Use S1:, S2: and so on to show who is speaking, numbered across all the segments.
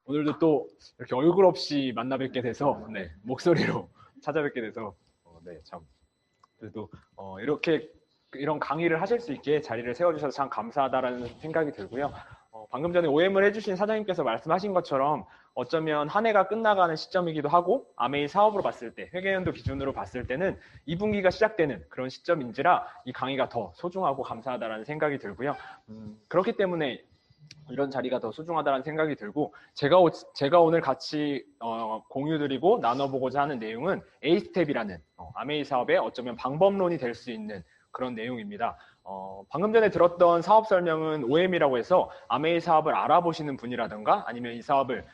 S1: 오늘도 또 이렇게 얼굴 없이 만나 뵙게 돼서 네, 목소리로 찾아뵙게 돼서 네, 참 그래도 이렇게 이런 강의를 하실 수 있게 자리를 세워주셔서 참 감사하다라는 생각이 들고요. 방금 전에 OM을 해주신 사장님께서 말씀하신 것처럼 어쩌면 한 해가 끝나가는 시점이기도 하고 아메이 사업으로 봤을 때 회계연도 기준으로 봤을 때는 2분기가 시작되는 그런 시점인지라 이 강의가 더 소중하고 감사하다라는 생각이 들고요. 그렇기 때문에 이런 자리가 더 소중하다는 생각이 들고 제가 오늘 같이 공유드리고 나눠보고자 하는 내용은 A스텝이라는 아메이 사업의 어쩌면 방법론이 될 수 있는 그런 내용입니다. 방금 전에 들었던 사업 설명은 OM이라고 해서 아메이 사업을 알아보시는 분이라든가 아니면 이 사업을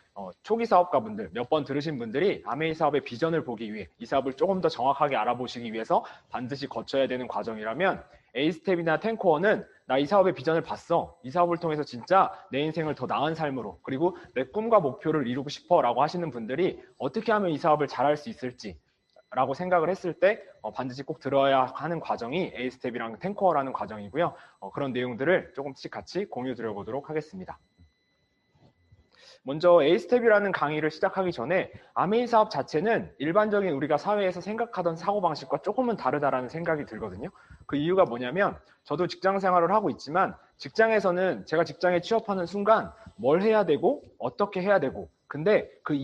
S1: 초기 사업가분들 몇 번 들으신 분들이 아메이 사업의 비전을 보기 위해 이 사업을 조금 더 정확하게 알아보시기 위해서 반드시 거쳐야 되는 과정이라면 A스텝이나 탱코어는 나 이 사업의 비전을 봤어. 이 사업을 통해서 진짜 내 인생을 더 나은 삶으로 그리고 내 꿈과 목표를 이루고 싶어 라고 하시는 분들이 어떻게 하면 이 사업을 잘할 수 있을지 라고 생각을 했을 때 반드시 꼭 들어야 하는 과정이 A스텝이랑 탱코어라는 과정이고요. 그런 내용들을 조금씩 같이 공유 드려보도록 하겠습니다. 먼저 A스텝이라는 강의를 시작하기 전에 아메이 사업 자체는 일반적인 우리가 사회에서 생각하던 사고방식과 조금은 다르다라는 생각이 들거든요. 그 이유가 뭐냐면 저도 직장 생활을 하고 있지만 직장에서는 제가 직장에 취업하는 순간 뭘 해야 되고 어떻게 해야 되고 근데 그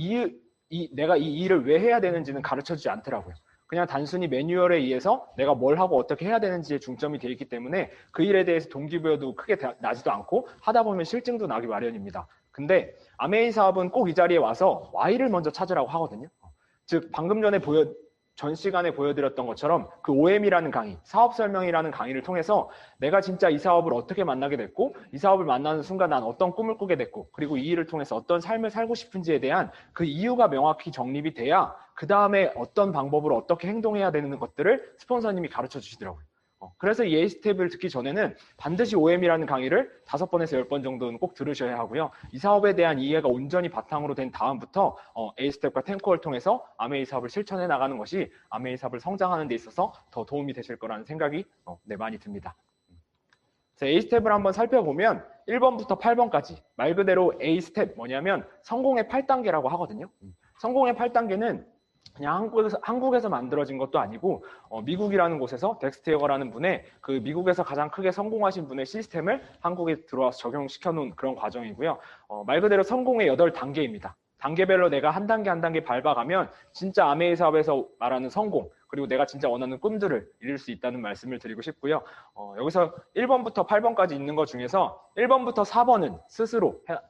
S1: 내가 이 일을 왜 해야 되는지는 가르쳐주지 않더라고요. 그냥 단순히 매뉴얼에 의해서 내가 뭘 하고 어떻게 해야 되는지에 중점이 되어 있기 때문에 그 일에 대해서 동기부여도 크게 나지도 않고 하다 보면 실증도 나기 마련입니다. 근데 아메이 사업은 꼭 이 자리에 와서 Y를 먼저 찾으라고 하거든요. 즉 방금 전에 전 시간에 보여드렸던 것처럼 그 OM이라는 강의, 사업 설명이라는 강의를 통해서 내가 진짜 이 사업을 어떻게 만나게 됐고 이 사업을 만나는 순간 난 어떤 꿈을 꾸게 됐고 그리고 이 일을 통해서 어떤 삶을 살고 싶은지에 대한 그 이유가 명확히 정립이 돼야 그 다음에 어떤 방법으로 어떻게 행동해야 되는 것들을 스폰서님이 가르쳐 주시더라고요. 그래서 이 A스텝을 듣기 전에는 반드시 OM이라는 강의를 5번에서 10번 정도는 꼭 들으셔야 하고요. 이 사업에 대한 이해가 온전히 바탕으로 된 다음부터 A스텝과 탱코어를 통해서 아메이 사업을 실천해 나가는 것이 아메이 사업을 성장하는 데 있어서 더 도움이 되실 거라는 생각이 많이 듭니다. A스텝을 한번 살펴보면 1번부터 8번까지 말 그대로 A스텝 뭐냐면 성공의 8단계라고 하거든요. 성공의 8단계는 그냥 한국에서 만들어진 것도 아니고 미국이라는 곳에서 덱스트 예거라는 분의 그 미국에서 가장 크게 성공하신 분의 시스템을 한국에 들어와서 적용시켜 놓은 그런 과정이고요. 말 그대로 성공의 8단계입니다. 단계별로 내가 한 단계 한 단계 밟아가면 진짜 아메이 사업에서 말하는 성공 그리고 내가 진짜 원하는 꿈들을 이룰 수 있다는 말씀을 드리고 싶고요. 여기서 1번부터 8번까지 있는 것 중에서 1번부터 4번은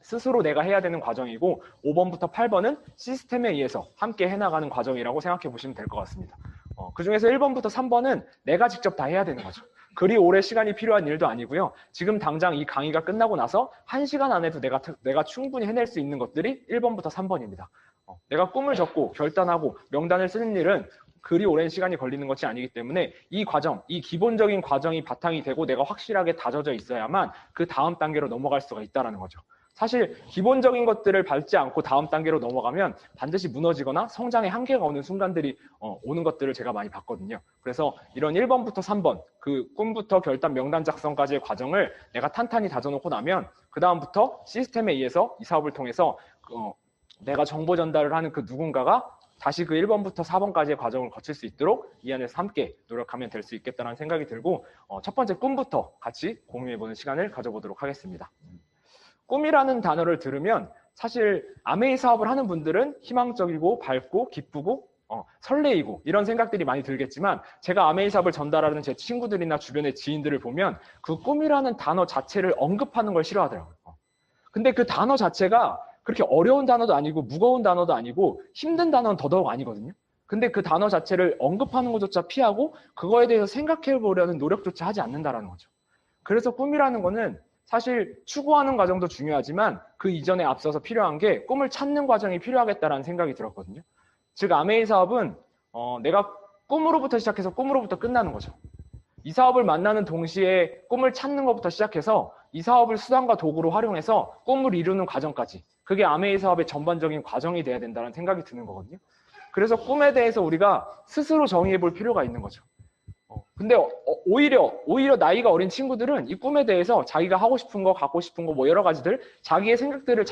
S1: 스스로 내가 해야 되는 과정이고 5번부터 8번은 시스템에 의해서 함께 해나가는 과정이라고 생각해 보시면 될 것 같습니다. 그 중에서 1번부터 3번은 내가 직접 다 해야 되는 거죠. 그리 오래 시간이 필요한 일도 아니고요. 지금 당장 이 강의가 끝나고 나서 1시간 안에도 내가 충분히 해낼 수 있는 것들이 1번부터 3번입니다. 내가 꿈을 적고 결단하고 명단을 쓰는 일은 그리 오랜 시간이 걸리는 것이 아니기 때문에 이 과정, 이 기본적인 과정이 바탕이 되고 내가 확실하게 다져져 있어야만 그 다음 단계로 넘어갈 수가 있다는 거죠. 사실 기본적인 것들을 밟지 않고 다음 단계로 넘어가면 반드시 무너지거나 성장의 한계가 오는 순간들이 오는 것들을 제가 많이 봤거든요. 그래서 이런 1번부터 3번 그 꿈부터 결단 명단 작성까지의 과정을 내가 탄탄히 다져놓고 나면 그 다음부터 시스템에 의해서 이 사업을 통해서 내가 정보 전달을 하는 그 누군가가 다시 그 1번부터 4번까지의 과정을 거칠 수 있도록 이 안에서 함께 노력하면 될 수 있겠다는 생각이 들고 첫 번째 꿈부터 같이 공유해보는 시간을 가져보도록 하겠습니다. 꿈이라는 단어를 들으면 사실 아메이 사업을 하는 분들은 희망적이고 밝고 기쁘고 설레이고 이런 생각들이 많이 들겠지만 제가 아메이 사업을 전달하는 제 친구들이나 주변의 지인들을 보면 그 꿈이라는 단어 자체를 언급하는 걸 싫어하더라고요. 근데 그 단어 자체가 그렇게 어려운 단어도 아니고 무거운 단어도 아니고 힘든 단어는 더더욱 아니거든요. 근데 그 단어 자체를 언급하는 것조차 피하고 그거에 대해서 생각해 보려는 노력조차 하지 않는다라는 거죠. 그래서 꿈이라는 거는 사실 추구하는 과정도 중요하지만 그 이전에 앞서서 필요한 게 꿈을 찾는 과정이 필요하겠다라는 생각이 들었거든요. 즉 아메이 사업은 내가 꿈으로부터 시작해서 꿈으로부터 끝나는 거죠. 이 사업을 만나는 동시에 꿈을 찾는 것부터 시작해서 이 사업을 수단과 도구로 활용해서 꿈을 이루는 과정까지 그게 아메이 사업의 전반적인 과정이 돼야 된다는 생각이 드는 거거든요. 그래서 꿈에 대해서 우리가 스스로 정의해 볼 필요가 있는 거죠. 근데 오히려 나이가 어린 친구들은 이 꿈에 대해서 자기가 하고 싶은 거, 갖고 싶은 거, 뭐 여러 가지들 자기의 생각들을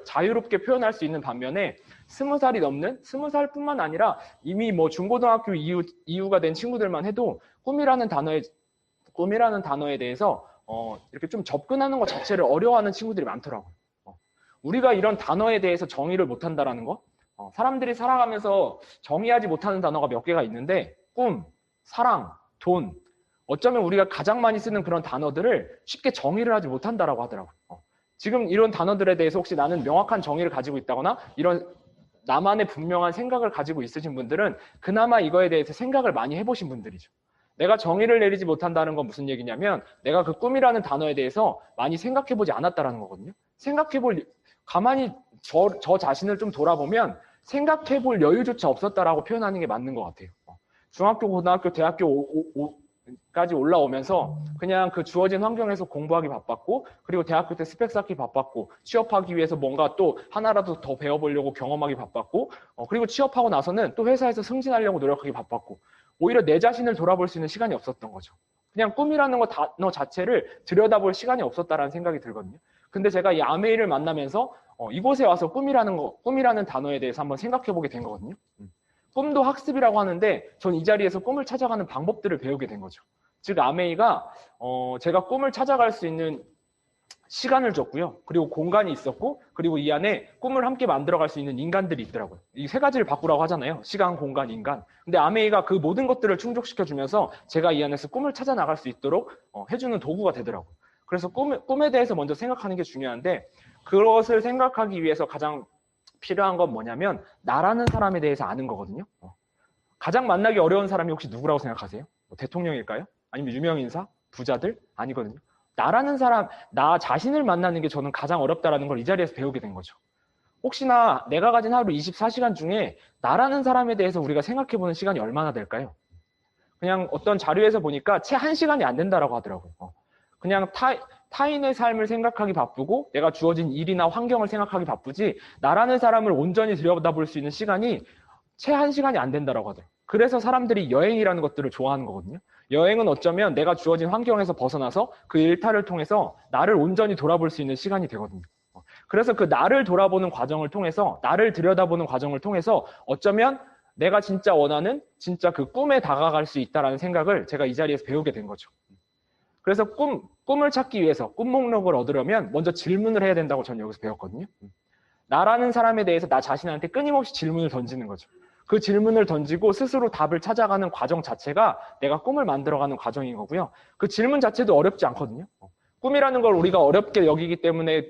S1: 자유롭게 표현할 수 있는 반면에 20살이 넘는 20살뿐만 아니라 이미 뭐 중고등학교 이후가 된 친구들만 해도 꿈이라는 단어에 대해서 이렇게 좀 접근하는 것 자체를 어려워하는 친구들이 많더라고요. 우리가 이런 단어에 대해서 정의를 못한다라는 거, 사람들이 살아가면서 정의하지 못하는 단어가 몇 개가 있는데 꿈, 사랑, 돈, 어쩌면 우리가 가장 많이 쓰는 그런 단어들을 쉽게 정의를 하지 못한다라고 하더라고요. 지금 이런 단어들에 대해서 혹시 나는 명확한 정의를 가지고 있다거나 이런 나만의 분명한 생각을 가지고 있으신 분들은 그나마 이거에 대해서 생각을 많이 해보신 분들이죠. 내가 정의를 내리지 못한다는 건 무슨 얘기냐면 내가 그 꿈이라는 단어에 대해서 많이 생각해보지 않았다라는 거거든요. 가만히 저 자신을 좀 돌아보면 생각해볼 여유조차 없었다라고 표현하는 게 맞는 것 같아요. 중학교, 고등학교, 대학교까지 올라오면서 그냥 그 주어진 환경에서 공부하기 바빴고 그리고 대학교 때 스펙 쌓기 바빴고 취업하기 위해서 뭔가 또 하나라도 더 배워보려고 경험하기 바빴고 그리고 취업하고 나서는 또 회사에서 승진하려고 노력하기 바빴고 오히려 내 자신을 돌아볼 수 있는 시간이 없었던 거죠. 그냥 꿈이라는 단어 자체를 들여다볼 시간이 없었다라는 생각이 들거든요. 근데 제가 이 아메이를 만나면서 이곳에 와서 꿈이라는 단어에 대해서 한번 생각해보게 된 거거든요. 꿈도 학습이라고 하는데 전 이 자리에서 꿈을 찾아가는 방법들을 배우게 된 거죠. 즉 아메이가 제가 꿈을 찾아갈 수 있는 시간을 줬고요. 그리고 공간이 있었고 그리고 이 안에 꿈을 함께 만들어갈 수 있는 인간들이 있더라고요. 이 세 가지를 바꾸라고 하잖아요. 시간, 공간, 인간. 근데 아메이가 그 모든 것들을 충족시켜주면서 제가 이 안에서 꿈을 찾아 나갈 수 있도록 해주는 도구가 되더라고요. 그래서 꿈에 대해서 먼저 생각하는 게 중요한데 그것을 생각하기 위해서 가장 필요한 건 뭐냐면 나라는 사람에 대해서 아는 거거든요. 가장 만나기 어려운 사람이 혹시 누구라고 생각하세요? 대통령일까요? 아니면 유명인사? 부자들? 아니거든요. 나라는 사람, 나 자신을 만나는 게 저는 가장 어렵다라는 걸 이 자리에서 배우게 된 거죠. 혹시나 내가 가진 하루 24시간 중에 나라는 사람에 대해서 우리가 생각해보는 시간이 얼마나 될까요? 그냥 어떤 자료에서 보니까 채 1시간이 안 된다라고 하더라고요. 그냥 타인의 삶을 생각하기 바쁘고 내가 주어진 일이나 환경을 생각하기 바쁘지 나라는 사람을 온전히 들여다볼 수 있는 시간이 채 1시간이 안 된다라고 하더라고요. 그래서 사람들이 여행이라는 것들을 좋아하는 거거든요. 여행은 어쩌면 내가 주어진 환경에서 벗어나서 그 일탈을 통해서 나를 온전히 돌아볼 수 있는 시간이 되거든요. 그래서 그 나를 돌아보는 과정을 통해서 나를 들여다보는 과정을 통해서 어쩌면 내가 진짜 원하는 진짜 그 꿈에 다가갈 수 있다는 생각을 제가 이 자리에서 배우게 된 거죠. 그래서 꿈을 찾기 위해서 꿈 목록을 얻으려면 먼저 질문을 해야 된다고 저는 여기서 배웠거든요. 나라는 사람에 대해서 나 자신한테 끊임없이 질문을 던지는 거죠. 그 질문을 던지고 스스로 답을 찾아가는 과정 자체가 내가 꿈을 만들어가는 과정인 거고요. 그 질문 자체도 어렵지 않거든요. 꿈이라는 걸 우리가 어렵게 여기기 때문에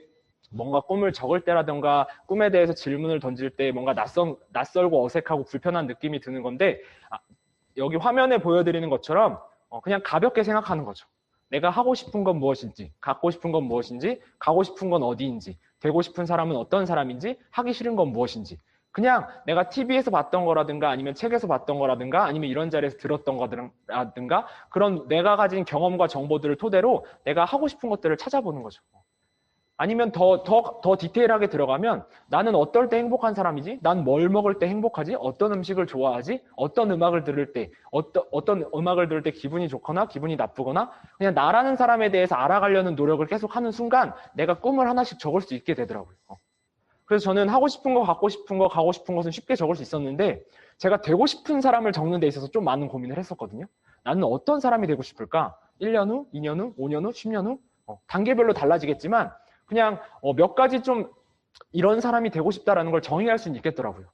S1: 뭔가 꿈을 적을 때라든가 꿈에 대해서 질문을 던질 때 뭔가 낯설고 어색하고 불편한 느낌이 드는 건데 여기 화면에 보여드리는 것처럼 그냥 가볍게 생각하는 거죠. 내가 하고 싶은 건 무엇인지, 갖고 싶은 건 무엇인지, 가고 싶은 건 어디인지, 되고 싶은 사람은 어떤 사람인지, 하기 싫은 건 무엇인지. 그냥 내가 TV에서 봤던 거라든가 아니면 책에서 봤던 거라든가 아니면 이런 자리에서 들었던 거라든가 그런 내가 가진 경험과 정보들을 토대로 내가 하고 싶은 것들을 찾아보는 거죠. 아니면 더 디테일하게 들어가면 나는 어떨 때 행복한 사람이지? 난 뭘 먹을 때 행복하지? 어떤 음식을 좋아하지? 어떤 음악을 들을 때 기분이 좋거나 기분이 나쁘거나 그냥 나라는 사람에 대해서 알아가려는 노력을 계속 하는 순간 내가 꿈을 하나씩 적을 수 있게 되더라고요. 그래서 저는 하고 싶은 거, 갖고 싶은 거, 가고 싶은 것은 쉽게 적을 수 있었는데 제가 되고 싶은 사람을 적는 데 있어서 좀 많은 고민을 했었거든요. 나는 어떤 사람이 되고 싶을까? 1년 후, 2년 후, 5년 후, 10년 후? 단계별로 달라지겠지만 그냥 몇 가지 좀 이런 사람이 되고 싶다라는 걸 정의할 수는 있겠더라고요.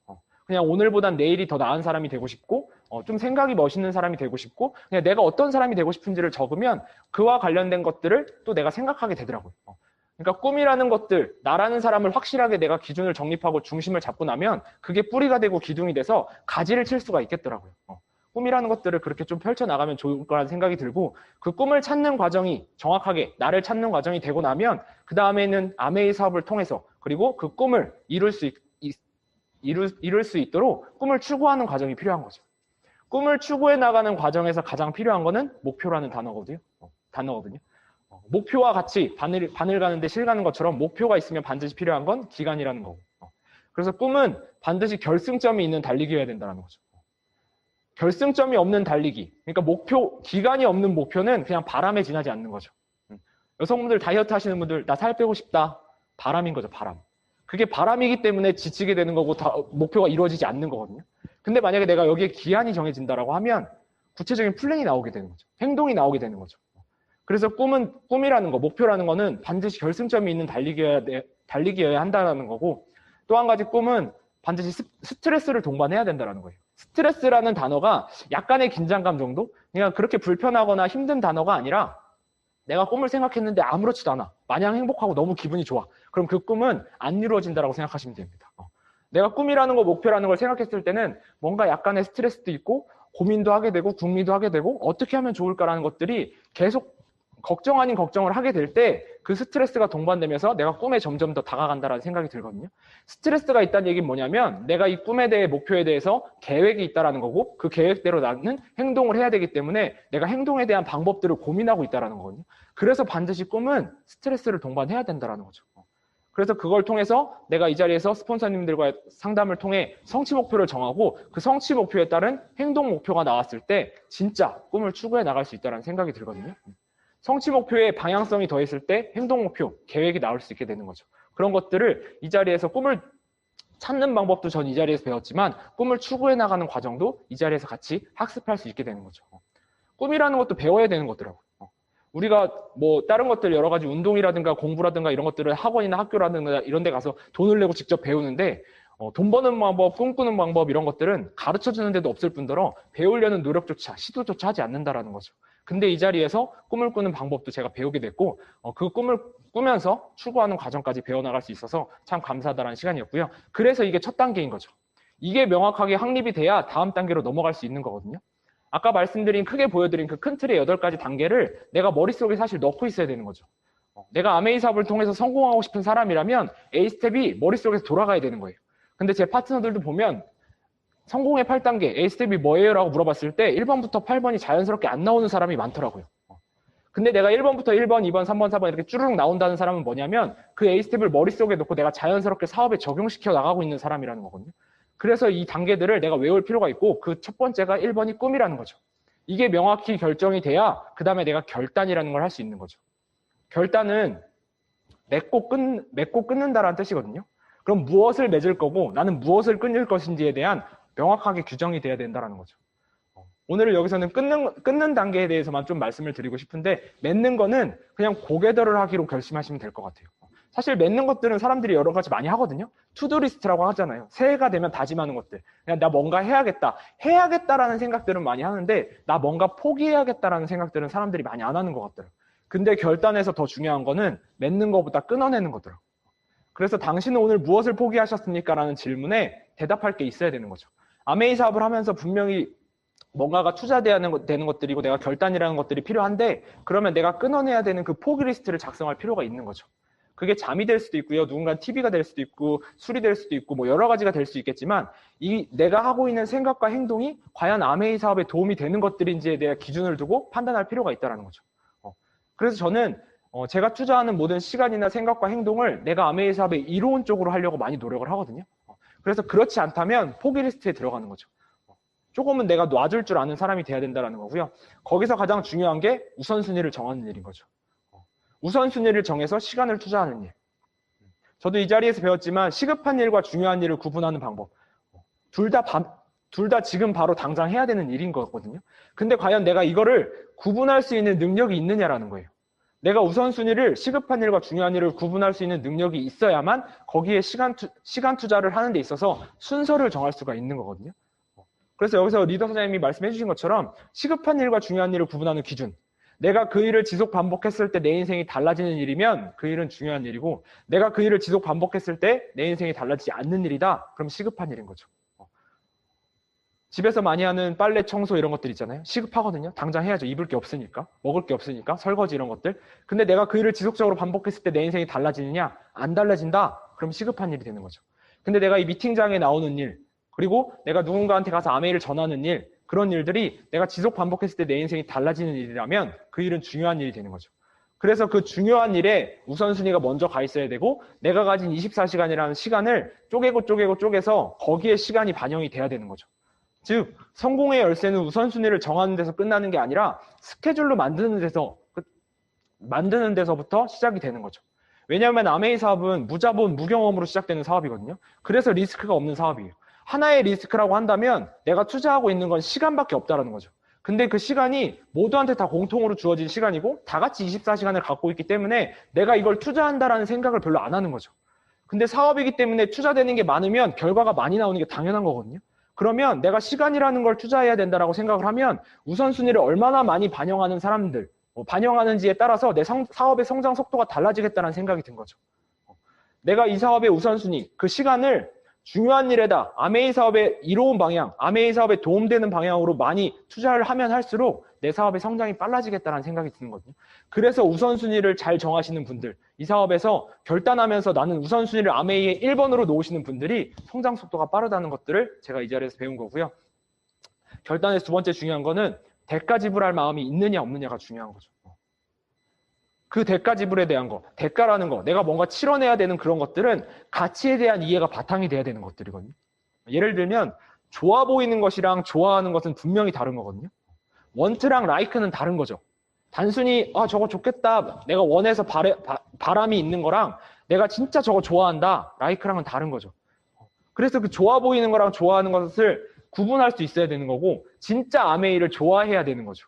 S1: 그냥 오늘보단 내일이 더 나은 사람이 되고 싶고 좀 생각이 멋있는 사람이 되고 싶고 그냥 내가 어떤 사람이 되고 싶은지를 적으면 그와 관련된 것들을 또 내가 생각하게 되더라고요. 그러니까 꿈이라는 것들, 나라는 사람을 확실하게 내가 기준을 정립하고 중심을 잡고 나면 그게 뿌리가 되고 기둥이 돼서 가지를 칠 수가 있겠더라고요. 꿈이라는 것들을 그렇게 좀 펼쳐나가면 좋을 거라는 생각이 들고 들고 꿈을 찾는 과정이 정확하게 나를 찾는 과정이 되고 나면 그 다음에는 아메이 사업을 통해서 그리고 그 꿈을 이룰 수 있도록 꿈을 추구하는 과정이 필요한 거죠. 꿈을 추구해 나가는 과정에서 가장 필요한 거는 목표라는 단어거든요. 목표와 같이 바늘 가는데 실 가는 것처럼 목표가 있으면 반드시 필요한 건 기간이라는 거고. 그래서 꿈은 반드시 결승점이 있는 달리기여야 된다는 거죠. 결승점이 없는 달리기. 그러니까 기간이 없는 목표는 그냥 바람에 지나지 않는 거죠. 여성분들 다이어트 하시는 분들, 나 살 빼고 싶다. 바람인 거죠, 바람. 그게 바람이기 때문에 지치게 되는 거고, 목표가 이루어지지 않는 거거든요. 근데 만약에 내가 여기에 기한이 정해진다라고 하면 구체적인 플랜이 나오게 되는 거죠. 행동이 나오게 되는 거죠. 그래서 꿈이라는 거, 목표라는 거는 반드시 결승점이 있는 달리기여야 한다는 거고, 또 한 가지 꿈은 반드시 스트레스를 동반해야 된다는 거예요. 스트레스라는 단어가 약간의 긴장감 정도? 그러니까 그렇게 불편하거나 힘든 단어가 아니라 내가 꿈을 생각했는데 아무렇지도 않아. 마냥 행복하고 너무 기분이 좋아. 그럼 그 꿈은 안 이루어진다라고 생각하시면 됩니다. 내가 꿈이라는 거, 목표라는 걸 생각했을 때는 뭔가 약간의 스트레스도 있고 고민도 하게 되고 궁리도 하게 되고 어떻게 하면 좋을까라는 것들이 계속 걱정 아닌 걱정을 하게 될 때 그 스트레스가 동반되면서 내가 꿈에 점점 더 다가간다라는 생각이 들거든요. 스트레스가 있다는 얘기는 뭐냐면 내가 이 꿈에 대해 목표에 대해서 계획이 있다라는 거고 그 계획대로 나는 행동을 해야 되기 때문에 내가 행동에 대한 방법들을 고민하고 있다라는 거거든요. 그래서 반드시 꿈은 스트레스를 동반해야 된다라는 거죠. 그래서 그걸 통해서 내가 이 자리에서 스폰서님들과의 상담을 통해 성취 목표를 정하고 그 성취 목표에 따른 행동 목표가 나왔을 때 진짜 꿈을 추구해 나갈 수 있다는 생각이 들거든요. 성취 목표에 방향성이 더했을 때 행동 목표, 계획이 나올 수 있게 되는 거죠. 그런 것들을 이 자리에서 꿈을 찾는 방법도 전 이 자리에서 배웠지만 꿈을 추구해 나가는 과정도 이 자리에서 같이 학습할 수 있게 되는 거죠. 꿈이라는 것도 배워야 되는 거더라고요. 우리가 뭐 다른 것들 여러 가지 운동이라든가 공부라든가 이런 것들을 학원이나 학교라든가 이런 데 가서 돈을 내고 직접 배우는데 돈 버는 방법, 꿈꾸는 방법 이런 것들은 가르쳐 주는 데도 없을 뿐더러 배우려는 노력조차 시도조차 하지 않는다라는 거죠. 근데 이 자리에서 꿈을 꾸는 방법도 제가 배우게 됐고 그 꿈을 꾸면서 추구하는 과정까지 배워나갈 수 있어서 참 감사하다는 시간이었고요. 그래서 이게 첫 단계인 거죠. 이게 명확하게 확립이 돼야 다음 단계로 넘어갈 수 있는 거거든요. 아까 말씀드린 크게 보여드린 그 큰 틀의 8가지 단계를 내가 머릿속에 사실 넣고 있어야 되는 거죠. 내가 아메이 사업을 통해서 성공하고 싶은 사람이라면 A 스텝이 머릿속에서 돌아가야 되는 거예요. 근데 제 파트너들도 보면 성공의 8단계, A 스텝이 뭐예요? 라고 물어봤을 때 1번부터 8번이 자연스럽게 안 나오는 사람이 많더라고요. 근데 내가 1번부터 1번, 2번, 3번, 4번 이렇게 쭈르륵 나온다는 사람은 뭐냐면 그 A 스텝을 머릿속에 놓고 내가 자연스럽게 사업에 적용시켜 나가고 있는 사람이라는 거거든요. 그래서 이 단계들을 내가 외울 필요가 있고 그 첫 번째가 1번이 꿈이라는 거죠. 이게 명확히 결정이 돼야 그 다음에 내가 결단이라는 걸 할 수 있는 거죠. 결단은 맺고 끊는다라는 뜻이거든요. 그럼 무엇을 맺을 거고 나는 무엇을 끊을 것인지에 대한 명확하게 규정이 돼야 된다는 거죠. 오늘 여기서는 끊는 단계에 대해서만 좀 말씀을 드리고 싶은데 맺는 거는 그냥 고개들을 하기로 결심하시면 될 것 같아요. 사실 맺는 것들은 사람들이 여러 가지 많이 하거든요. 투두리스트라고 하잖아요. 새해가 되면 다짐하는 것들. 그냥 나 뭔가 해야겠다라는 생각들은 많이 하는데 나 뭔가 포기해야겠다라는 생각들은 사람들이 많이 안 하는 것 같더라고요. 근데 결단에서 더 중요한 거는 맺는 것보다 끊어내는 거더라고요. 그래서 당신은 오늘 무엇을 포기하셨습니까? 라는 질문에 대답할 게 있어야 되는 거죠. 아메이 사업을 하면서 분명히 뭔가가 투자되는 것들이고 내가 결단이라는 것들이 필요한데 그러면 내가 끊어내야 되는 그 포기 리스트를 작성할 필요가 있는 거죠. 그게 잠이 될 수도 있고요. 누군가 TV가 될 수도 있고 술이 될 수도 있고 뭐 여러 가지가 될 수 있겠지만 이 내가 하고 있는 생각과 행동이 과연 아메이 사업에 도움이 되는 것들인지에 대한 기준을 두고 판단할 필요가 있다는 거죠. 그래서 저는 제가 투자하는 모든 시간이나 생각과 행동을 내가 아메이 사업의 이로운 쪽으로 하려고 많이 노력을 하거든요. 그래서 그렇지 않다면 포기 리스트에 들어가는 거죠. 조금은 내가 놔줄 줄 아는 사람이 돼야 된다는 거고요. 거기서 가장 중요한 게 우선순위를 정하는 일인 거죠. 우선순위를 정해서 시간을 투자하는 일. 저도 이 자리에서 배웠지만 시급한 일과 중요한 일을 구분하는 방법. 둘 다 지금 바로 당장 해야 되는 일인 거거든요. 근데 과연 내가 이거를 구분할 수 있는 능력이 있느냐라는 거예요. 내가 우선순위를 시급한 일과 중요한 일을 구분할 수 있는 능력이 있어야만 거기에 시간 투자를 하는 데 있어서 순서를 정할 수가 있는 거거든요. 그래서 여기서 리더 선생님이 말씀해 주신 것처럼 시급한 일과 중요한 일을 구분하는 기준. 내가 그 일을 지속 반복했을 때 내 인생이 달라지는 일이면 그 일은 중요한 일이고 내가 그 일을 지속 반복했을 때 내 인생이 달라지지 않는 일이다. 그럼 시급한 일인 거죠. 집에서 많이 하는 빨래, 청소 이런 것들 있잖아요. 시급하거든요. 당장 해야죠. 입을 게 없으니까. 먹을 게 없으니까. 설거지 이런 것들. 근데 내가 그 일을 지속적으로 반복했을 때 내 인생이 달라지느냐? 안 달라진다? 그럼 시급한 일이 되는 거죠. 근데 내가 이 미팅장에 나오는 일 그리고 내가 누군가한테 가서 아메이를 전하는 일 그런 일들이 내가 지속 반복했을 때 내 인생이 달라지는 일이라면 그 일은 중요한 일이 되는 거죠. 그래서 그 중요한 일에 우선순위가 먼저 가 있어야 되고 내가 가진 24시간이라는 시간을 쪼개서 거기에 시간이 반영이 돼야 되는 거죠. 즉 성공의 열쇠는 우선순위를 정하는 데서 끝나는 게 아니라 스케줄로 만드는 데서부터 시작이 되는 거죠. 왜냐하면 아메이 사업은 무자본, 무경험으로 시작되는 사업이거든요. 그래서 리스크가 없는 사업이에요. 하나의 리스크라고 한다면 내가 투자하고 있는 건 시간밖에 없다는 거죠. 근데 그 시간이 모두한테 다 공통으로 주어진 시간이고 다 같이 24시간을 갖고 있기 때문에 내가 이걸 투자한다라는 생각을 별로 안 하는 거죠. 근데 사업이기 때문에 투자되는 게 많으면 결과가 많이 나오는 게 당연한 거거든요. 그러면 내가 시간이라는 걸 투자해야 된다라고 생각을 하면 우선순위를 얼마나 많이 반영하는 사람들, 반영하는지에 따라서 내 사업의 성장 속도가 달라지겠다는 생각이 든 거죠. 내가 이 사업의 우선순위, 그 시간을 중요한 일에다 아메이 사업의 이로운 방향, 아메이 사업에 도움되는 방향으로 많이 투자를 하면 할수록 내 사업의 성장이 빨라지겠다는 생각이 드는 거거든요. 그래서 우선순위를 잘 정하시는 분들, 이 사업에서 결단하면서 나는 우선순위를 아메이의 1번으로 놓으시는 분들이 성장 속도가 빠르다는 것들을 제가 이 자리에서 배운 거고요. 결단에서 두 번째 중요한 거는 대가 지불할 마음이 있느냐 없느냐가 중요한 거죠. 그 대가 지불에 대한 거, 대가라는 거, 내가 뭔가 치러내야 되는 그런 것들은 가치에 대한 이해가 바탕이 돼야 되는 것들이거든요. 예를 들면 좋아 보이는 것이랑 좋아하는 것은 분명히 다른 거거든요. 원트랑 라이크는 다른 거죠. 단순히 저거 좋겠다, 내가 원해서 바람이 있는 거랑 내가 진짜 저거 좋아한다, 라이크랑은 다른 거죠. 그래서 그 좋아 보이는 거랑 좋아하는 것을 구분할 수 있어야 되는 거고 진짜 아메이를 좋아해야 되는 거죠.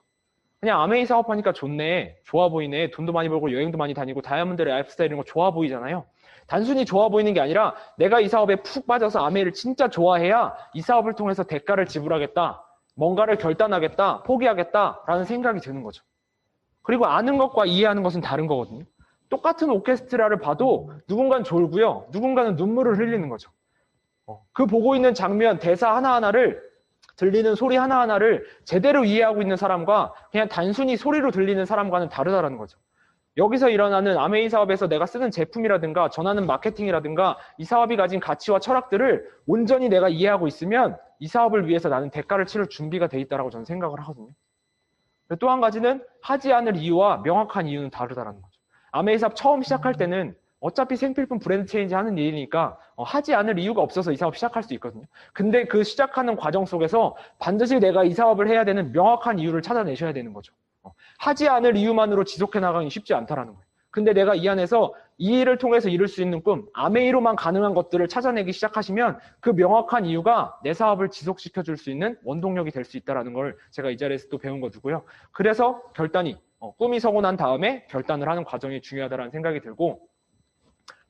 S1: 그냥 아메이 사업하니까 좋네, 좋아 보이네, 돈도 많이 벌고 여행도 많이 다니고 다이아몬드 라이프스타일 이런 거 좋아 보이잖아요. 단순히 좋아 보이는 게 아니라 내가 이 사업에 푹 빠져서 아메이를 진짜 좋아해야 이 사업을 통해서 대가를 지불하겠다, 뭔가를 결단하겠다, 포기하겠다라는 생각이 드는 거죠. 그리고 아는 것과 이해하는 것은 다른 거거든요. 똑같은 오케스트라를 봐도 누군가는 졸고요, 누군가는 눈물을 흘리는 거죠. 그 보고 있는 장면, 대사 하나하나를, 들리는 소리 하나하나를 제대로 이해하고 있는 사람과 그냥 단순히 소리로 들리는 사람과는 다르다는 거죠. 여기서 일어나는 아메이 사업에서 내가 쓰는 제품이라든가 전하는 마케팅이라든가 이 사업이 가진 가치와 철학들을 온전히 내가 이해하고 있으면 이 사업을 위해서 나는 대가를 치를 준비가 돼 있다고 저는 생각을 하거든요. 또 한 가지는 하지 않을 이유와 명확한 이유는 다르다는 거죠. 아메이 사업 처음 시작할 때는 어차피 생필품 브랜드 체인지 하는 일이니까 하지 않을 이유가 없어서 이 사업 시작할 수 있거든요. 근데 그 시작하는 과정 속에서 반드시 내가 이 사업을 해야 되는 명확한 이유를 찾아내셔야 되는 거죠. 하지 않을 이유만으로 지속해 나가기 쉽지 않다라는 거예요. 근데 내가 이 안에서 이 일을 통해서 이룰 수 있는 꿈, 아메이로만 가능한 것들을 찾아내기 시작하시면 그 명확한 이유가 내 사업을 지속시켜 줄 수 있는 원동력이 될 수 있다는 걸 제가 이 자리에서 또 배운 거고요. 그래서 결단이, 꿈이 서고 난 다음에 결단을 하는 과정이 중요하다는 생각이 들고,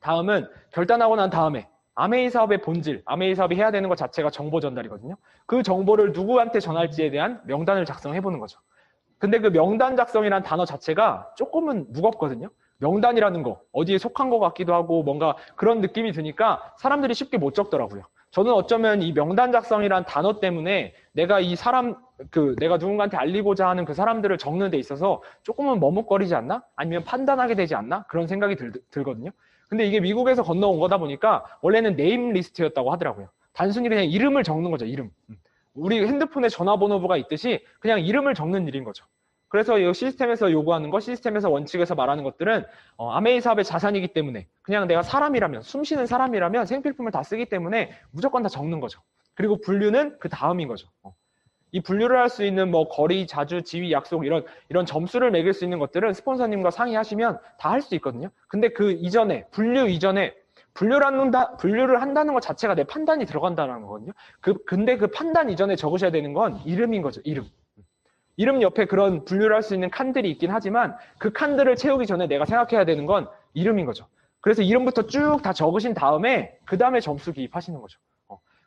S1: 다음은 결단하고 난 다음에 아메이 사업의 본질, 아메이 사업이 해야 되는 것 자체가 정보 전달이거든요. 그 정보를 누구한테 전할지에 대한 명단을 작성해보는 거죠. 근데 그 명단 작성이라는 단어 자체가 조금은 무겁거든요. 명단이라는 거, 어디에 속한 것 같기도 하고 뭔가 그런 느낌이 드니까 사람들이 쉽게 못 적더라고요. 저는 어쩌면 이 명단 작성이라는 단어 때문에 내가 내가 누군가한테 알리고자 하는 그 사람들을 적는 데 있어서 조금은 머뭇거리지 않나? 아니면 판단하게 되지 않나? 그런 생각이 들거든요. 근데 이게 미국에서 건너온 거다 보니까 원래는 네임 리스트였다고 하더라고요. 단순히 그냥 이름을 적는 거죠, 이름. 우리 핸드폰에 전화번호부가 있듯이 그냥 이름을 적는 일인 거죠. 그래서 이 시스템에서 요구하는 것, 시스템에서 원칙에서 말하는 것들은 아메이 사업의 자산이기 때문에 그냥 내가 사람이라면, 숨쉬는 사람이라면 생필품을 다 쓰기 때문에 무조건 다 적는 거죠. 그리고 분류는 그 다음인 거죠. 이 분류를 할 수 있는 뭐 거리, 자주, 지위, 약속 이런 점수를 매길 수 있는 것들은 스폰서님과 상의하시면 다 할 수 있거든요. 근데 그 이전에, 분류 이전에 분류를 한다는 것 자체가 내 판단이 들어간다는 거거든요. 근데 그 판단 이전에 적으셔야 되는 건 이름인 거죠, 이름. 이름 옆에 그런 분류를 할 수 있는 칸들이 있긴 하지만 그 칸들을 채우기 전에 내가 생각해야 되는 건 이름인 거죠. 그래서 이름부터 쭉 다 적으신 다음에 그 다음에 점수 기입하시는 거죠.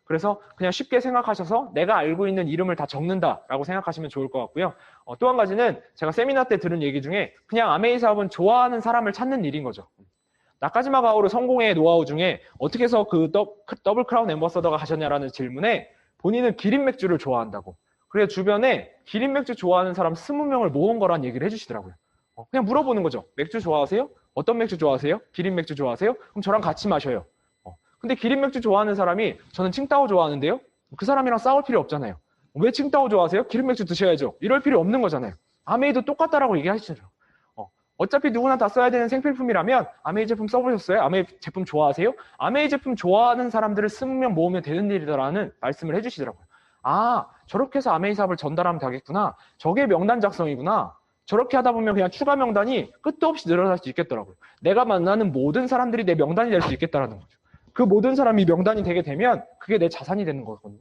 S1: 그래서 그냥 쉽게 생각하셔서 내가 알고 있는 이름을 다 적는다라고 생각하시면 좋을 것 같고요. 또 한 가지는 제가 세미나 때 들은 얘기 중에 그냥 아메이 사업은 좋아하는 사람을 찾는 일인 거죠. 나카지마 가오루 성공의 노하우 중에 어떻게 해서 그 더블 크라운 앰버서더가 하셨냐라는 질문에 본인은 기린 맥주를 좋아한다고. 그래서 주변에 기린 맥주 좋아하는 사람 20명을 모은 거란 얘기를 해주시더라고요. 그냥 물어보는 거죠. 맥주 좋아하세요? 어떤 맥주 좋아하세요? 기린 맥주 좋아하세요? 그럼 저랑 같이 마셔요. 근데 기린 맥주 좋아하는 사람이 저는 칭따오 좋아하는데요? 그 사람이랑 싸울 필요 없잖아요. 왜 칭따오 좋아하세요? 기린 맥주 드셔야죠. 이럴 필요 없는 거잖아요. 아메이도 똑같다라고 얘기하시죠. 어차피 누구나 다 써야 되는 생필품이라면 아메이 제품 써보셨어요? 아메이 제품 좋아하세요? 아메이 제품 좋아하는 사람들을 20명 모으면 되는 일이다라는 말씀을 해주시더라고요. 아, 저렇게 해서 아메이 사업을 전달하면 되겠구나. 저게 명단 작성이구나. 저렇게 하다 보면 그냥 추가 명단이 끝도 없이 늘어날 수 있겠더라고요. 내가 만나는 모든 사람들이 내 명단이 될 수 있겠다라는 거죠. 그 모든 사람이 명단이 되게 되면 그게 내 자산이 되는 거거든요.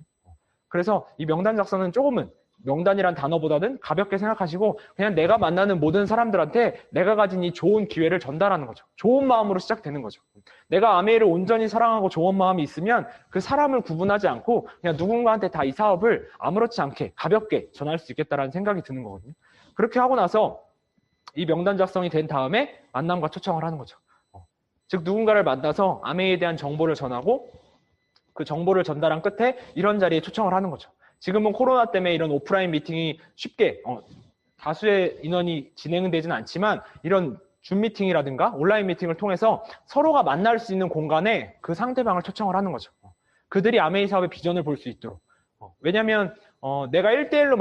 S1: 그래서 이 명단 작성은 조금은 명단이란 단어보다는 가볍게 생각하시고 그냥 내가 만나는 모든 사람들한테 내가 가진 이 좋은 기회를 전달하는 거죠. 좋은 마음으로 시작되는 거죠. 내가 아메이를 온전히 사랑하고 좋은 마음이 있으면 그 사람을 구분하지 않고 그냥 누군가한테 다 이 사업을 아무렇지 않게 가볍게 전할 수 있겠다라는 생각이 드는 거거든요. 그렇게 하고 나서 이 명단 작성이 된 다음에 만남과 초청을 하는 거죠. 즉 누군가를 만나서 아메이에 대한 정보를 전하고 그 정보를 전달한 끝에 이런 자리에 초청을 하는 거죠. 지금은 코로나 때문에 이런 오프라인 미팅이 쉽게 다수의 인원이 진행되지는 않지만 이런 줌 미팅이라든가 온라인 미팅을 통해서 서로가 만날 수 있는 공간에 그 상대방을 초청을 하는 거죠. 그들이 아메이 사업의 비전을 볼 수 있도록. 왜냐하면 내가 1대1로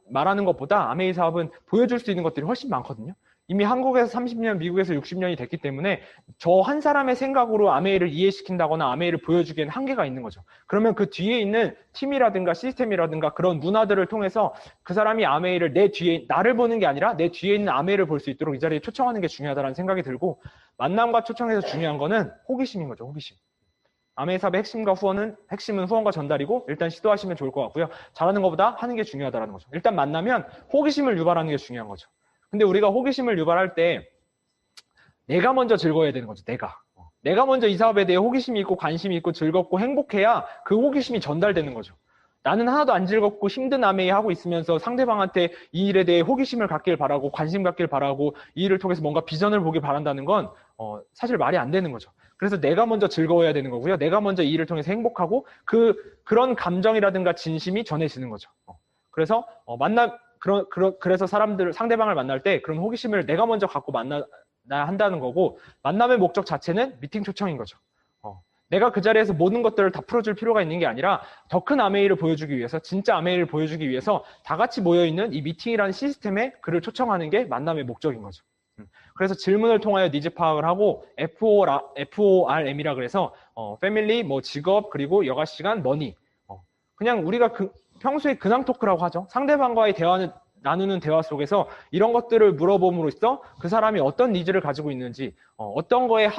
S1: 말하는 것보다 아메이 사업은 보여줄 수 있는 것들이 훨씬 많거든요. 이미 한국에서 30년, 미국에서 60년이 됐기 때문에 저 한 사람의 생각으로 아메이를 이해시킨다거나 아메이를 보여주기에는 한계가 있는 거죠. 그러면 그 뒤에 있는 팀이라든가 시스템이라든가 그런 문화들을 통해서 그 사람이 아메이를 내 뒤에, 나를 보는 게 아니라 내 뒤에 있는 아메이를 볼 수 있도록 이 자리에 초청하는 게 중요하다는 생각이 들고 만남과 초청에서 중요한 거는 호기심인 거죠, 호기심. 아메이 사업의 핵심은 후원과 전달이고 일단 시도하시면 좋을 것 같고요. 잘하는 것보다 하는 게 중요하다는 거죠. 일단 만나면 호기심을 유발하는 게 중요한 거죠. 근데 우리가 호기심을 유발할 때 내가 먼저 즐거워야 되는 거죠. 내가 먼저 이 사업에 대해 호기심이 있고 관심이 있고 즐겁고 행복해야 그 호기심이 전달되는 거죠. 나는 하나도 안 즐겁고 힘든 아메이 하고 있으면서 상대방한테 이 일에 대해 호기심을 갖길 바라고 관심 갖길 바라고 이 일을 통해서 뭔가 비전을 보길 바란다는 건 사실 말이 안 되는 거죠. 그래서 내가 먼저 즐거워야 되는 거고요. 내가 먼저 이 일을 통해서 행복하고 그런 감정이라든가 진심이 전해지는 거죠. 그래서 그래서 상대방을 만날 때 그런 호기심을 내가 먼저 갖고 만나야 한다는 거고 만남의 목적 자체는 미팅 초청인 거죠. 내가 그 자리에서 모든 것들을 다 풀어줄 필요가 있는 게 아니라 더 큰 아메이를 보여주기 위해서 진짜 아메이를 보여주기 위해서 다 같이 모여있는 이 미팅이라는 시스템에 그를 초청하는 게 만남의 목적인 거죠. 그래서 질문을 통하여 니즈 파악을 하고 FORM이라 그래서 패밀리, 뭐 직업, 그리고 여가 시간, 머니. 그냥 우리가 평소에 근황 토크라고 하죠. 상대방과의 나누는 대화 속에서 이런 것들을 물어봄으로써 그 사람이 어떤 니즈를 가지고 있는지, 어떤 거에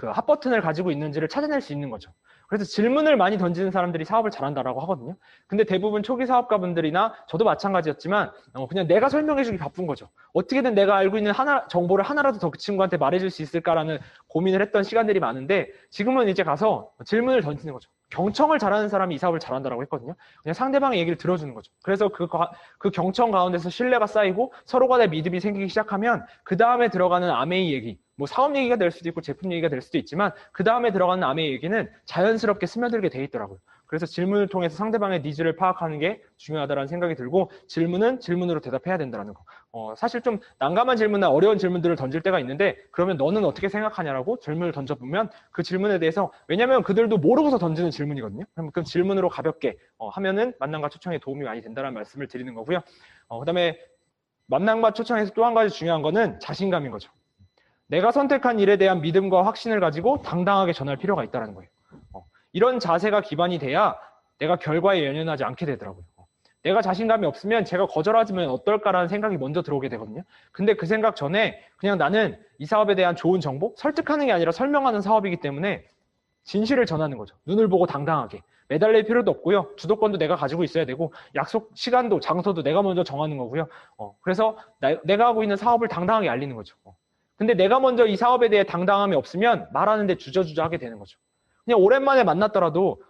S1: 핫버튼을 가지고 있는지를 찾아낼 수 있는 거죠. 그래서 질문을 많이 던지는 사람들이 사업을 잘한다라고 하거든요. 근데 대부분 초기 사업가분들이나 저도 마찬가지였지만 그냥 내가 설명해주기 바쁜 거죠. 어떻게든 내가 알고 있는 정보를 하나라도 더 그 친구한테 말해줄 수 있을까라는 고민을 했던 시간들이 많은데 지금은 이제 가서 질문을 던지는 거죠. 경청을 잘하는 사람이 이 사업을 잘한다라고 했거든요. 그냥 상대방의 얘기를 들어주는 거죠. 그래서 그 경청 가운데서 신뢰가 쌓이고 서로 간의 믿음이 생기기 시작하면 그 다음에 들어가는 아메이 얘기, 뭐 사업 얘기가 될 수도 있고 제품 얘기가 될 수도 있지만 그 다음에 들어가는 아메이 얘기는 자연스럽게 스며들게 돼 있더라고요. 그래서 질문을 통해서 상대방의 니즈를 파악하는 게 중요하다는 생각이 들고 질문은 질문으로 대답해야 된다는 거. 사실 좀 난감한 질문이나 어려운 질문들을 던질 때가 있는데 그러면 너는 어떻게 생각하냐라고 질문을 던져보면 그 질문에 대해서 왜냐하면 그들도 모르고서 던지는 질문이거든요. 그럼 질문으로 가볍게 하면은 만남과 초청에 도움이 많이 된다는 말씀을 드리는 거고요. 그다음에 만남과 초청에서 또 한 가지 중요한 거는 자신감인 거죠. 내가 선택한 일에 대한 믿음과 확신을 가지고 당당하게 전할 필요가 있다는 거예요. 이런 자세가 기반이 돼야 내가 결과에 연연하지 않게 되더라고요. 내가 자신감이 없으면 제가 거절하지면 어떨까라는 생각이 먼저 들어오게 되거든요. 근데 그 생각 전에 그냥 나는 이 사업에 대한 좋은 정보, 설득하는 게 아니라 설명하는 사업이기 때문에 진실을 전하는 거죠. 눈을 보고 당당하게. 매달릴 필요도 없고요. 주도권도 내가 가지고 있어야 되고 약속 시간도 장소도 내가 먼저 정하는 거고요. 그래서 내가 하고 있는 사업을 당당하게 알리는 거죠. 근데 내가 먼저 이 사업에 대해 당당함이 없으면 말하는데 주저주저 하게 되는 거죠. 그냥 오랜만에 만났더라도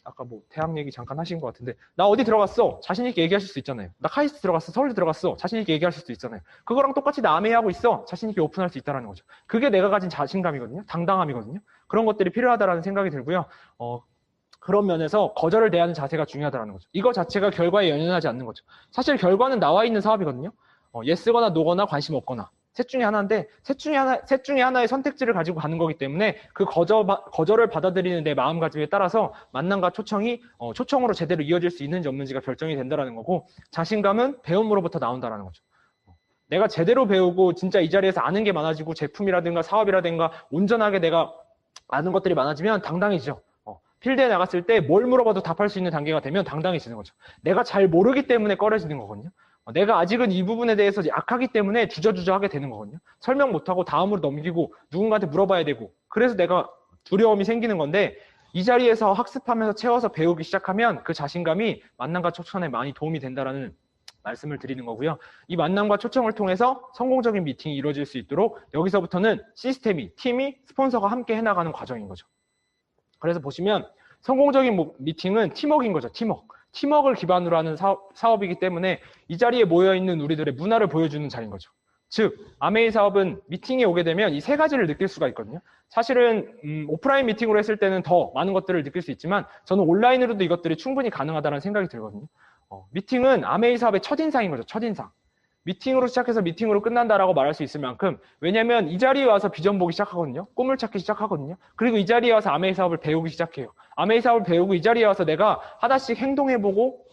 S1: 아까 뭐 대학 얘기 잠깐 하신 것 같은데 나 어디 들어갔어? 자신 있게 얘기하실 수 있잖아요. 나 카이스트 들어갔어. 서울대 들어갔어. 자신 있게 얘기하실 수 있잖아요. 그거랑 똑같이 나 아메이 하고 있어. 자신 있게 오픈할 수 있다는 거죠. 그게 내가 가진 자신감이거든요. 당당함이거든요. 그런 것들이 필요하다라는 생각이 들고요. 그런 면에서 거절을 대하는 자세가 중요하다는 거죠. 이거 자체가 결과에 연연하지 않는 거죠. 사실 결과는 나와 있는 사업이거든요. 예스거나 노거나 관심 없거나. 셋 중에 하나인데 셋 중에 하나의 선택지를 가지고 가는 거기 때문에 그 거절을 받아들이는 내 마음가짐에 따라서 만남과 초청이 초청으로 제대로 이어질 수 있는지 없는지가 결정이 된다는 거고 자신감은 배움으로부터 나온다는 거죠. 내가 제대로 배우고 진짜 이 자리에서 아는 게 많아지고 제품이라든가 사업이라든가 온전하게 내가 아는 것들이 많아지면 당당해지죠. 필드에 나갔을 때 뭘 물어봐도 답할 수 있는 단계가 되면 당당해지는 거죠. 내가 잘 모르기 때문에 꺼려지는 거거든요. 내가 아직은 이 부분에 대해서 약하기 때문에 주저주저 하게 되는 거거든요. 설명 못하고 다음으로 넘기고 누군가한테 물어봐야 되고 그래서 내가 두려움이 생기는 건데 이 자리에서 학습하면서 채워서 배우기 시작하면 그 자신감이 만남과 초청에 많이 도움이 된다라는 말씀을 드리는 거고요. 이 만남과 초청을 통해서 성공적인 미팅이 이루어질 수 있도록 여기서부터는 시스템이, 팀이, 스폰서가 함께 해나가는 과정인 거죠. 그래서 보시면 성공적인 미팅은 팀워크인 거죠. 팀워크를 기반으로 하는 사업이기 때문에 이 자리에 모여있는 우리들의 문화를 보여주는 자리인 거죠. 즉, 아메이 사업은 미팅에 오게 되면 이 세 가지를 느낄 수가 있거든요. 사실은 오프라인 미팅으로 했을 때는 더 많은 것들을 느낄 수 있지만 저는 온라인으로도 이것들이 충분히 가능하다는 생각이 들거든요. 미팅은 아메이 사업의 첫인상인 거죠. 첫인상. 미팅으로 시작해서 미팅으로 끝난다라고 말할 수 있을 만큼 왜냐면 이 자리에 와서 비전 보기 시작하거든요. 꿈을 찾기 시작하거든요. 그리고 이 자리에 와서 아메이 사업을 배우기 시작해요. 아메이 사업을 배우고 이 자리에 와서 내가 하나씩 행동해보고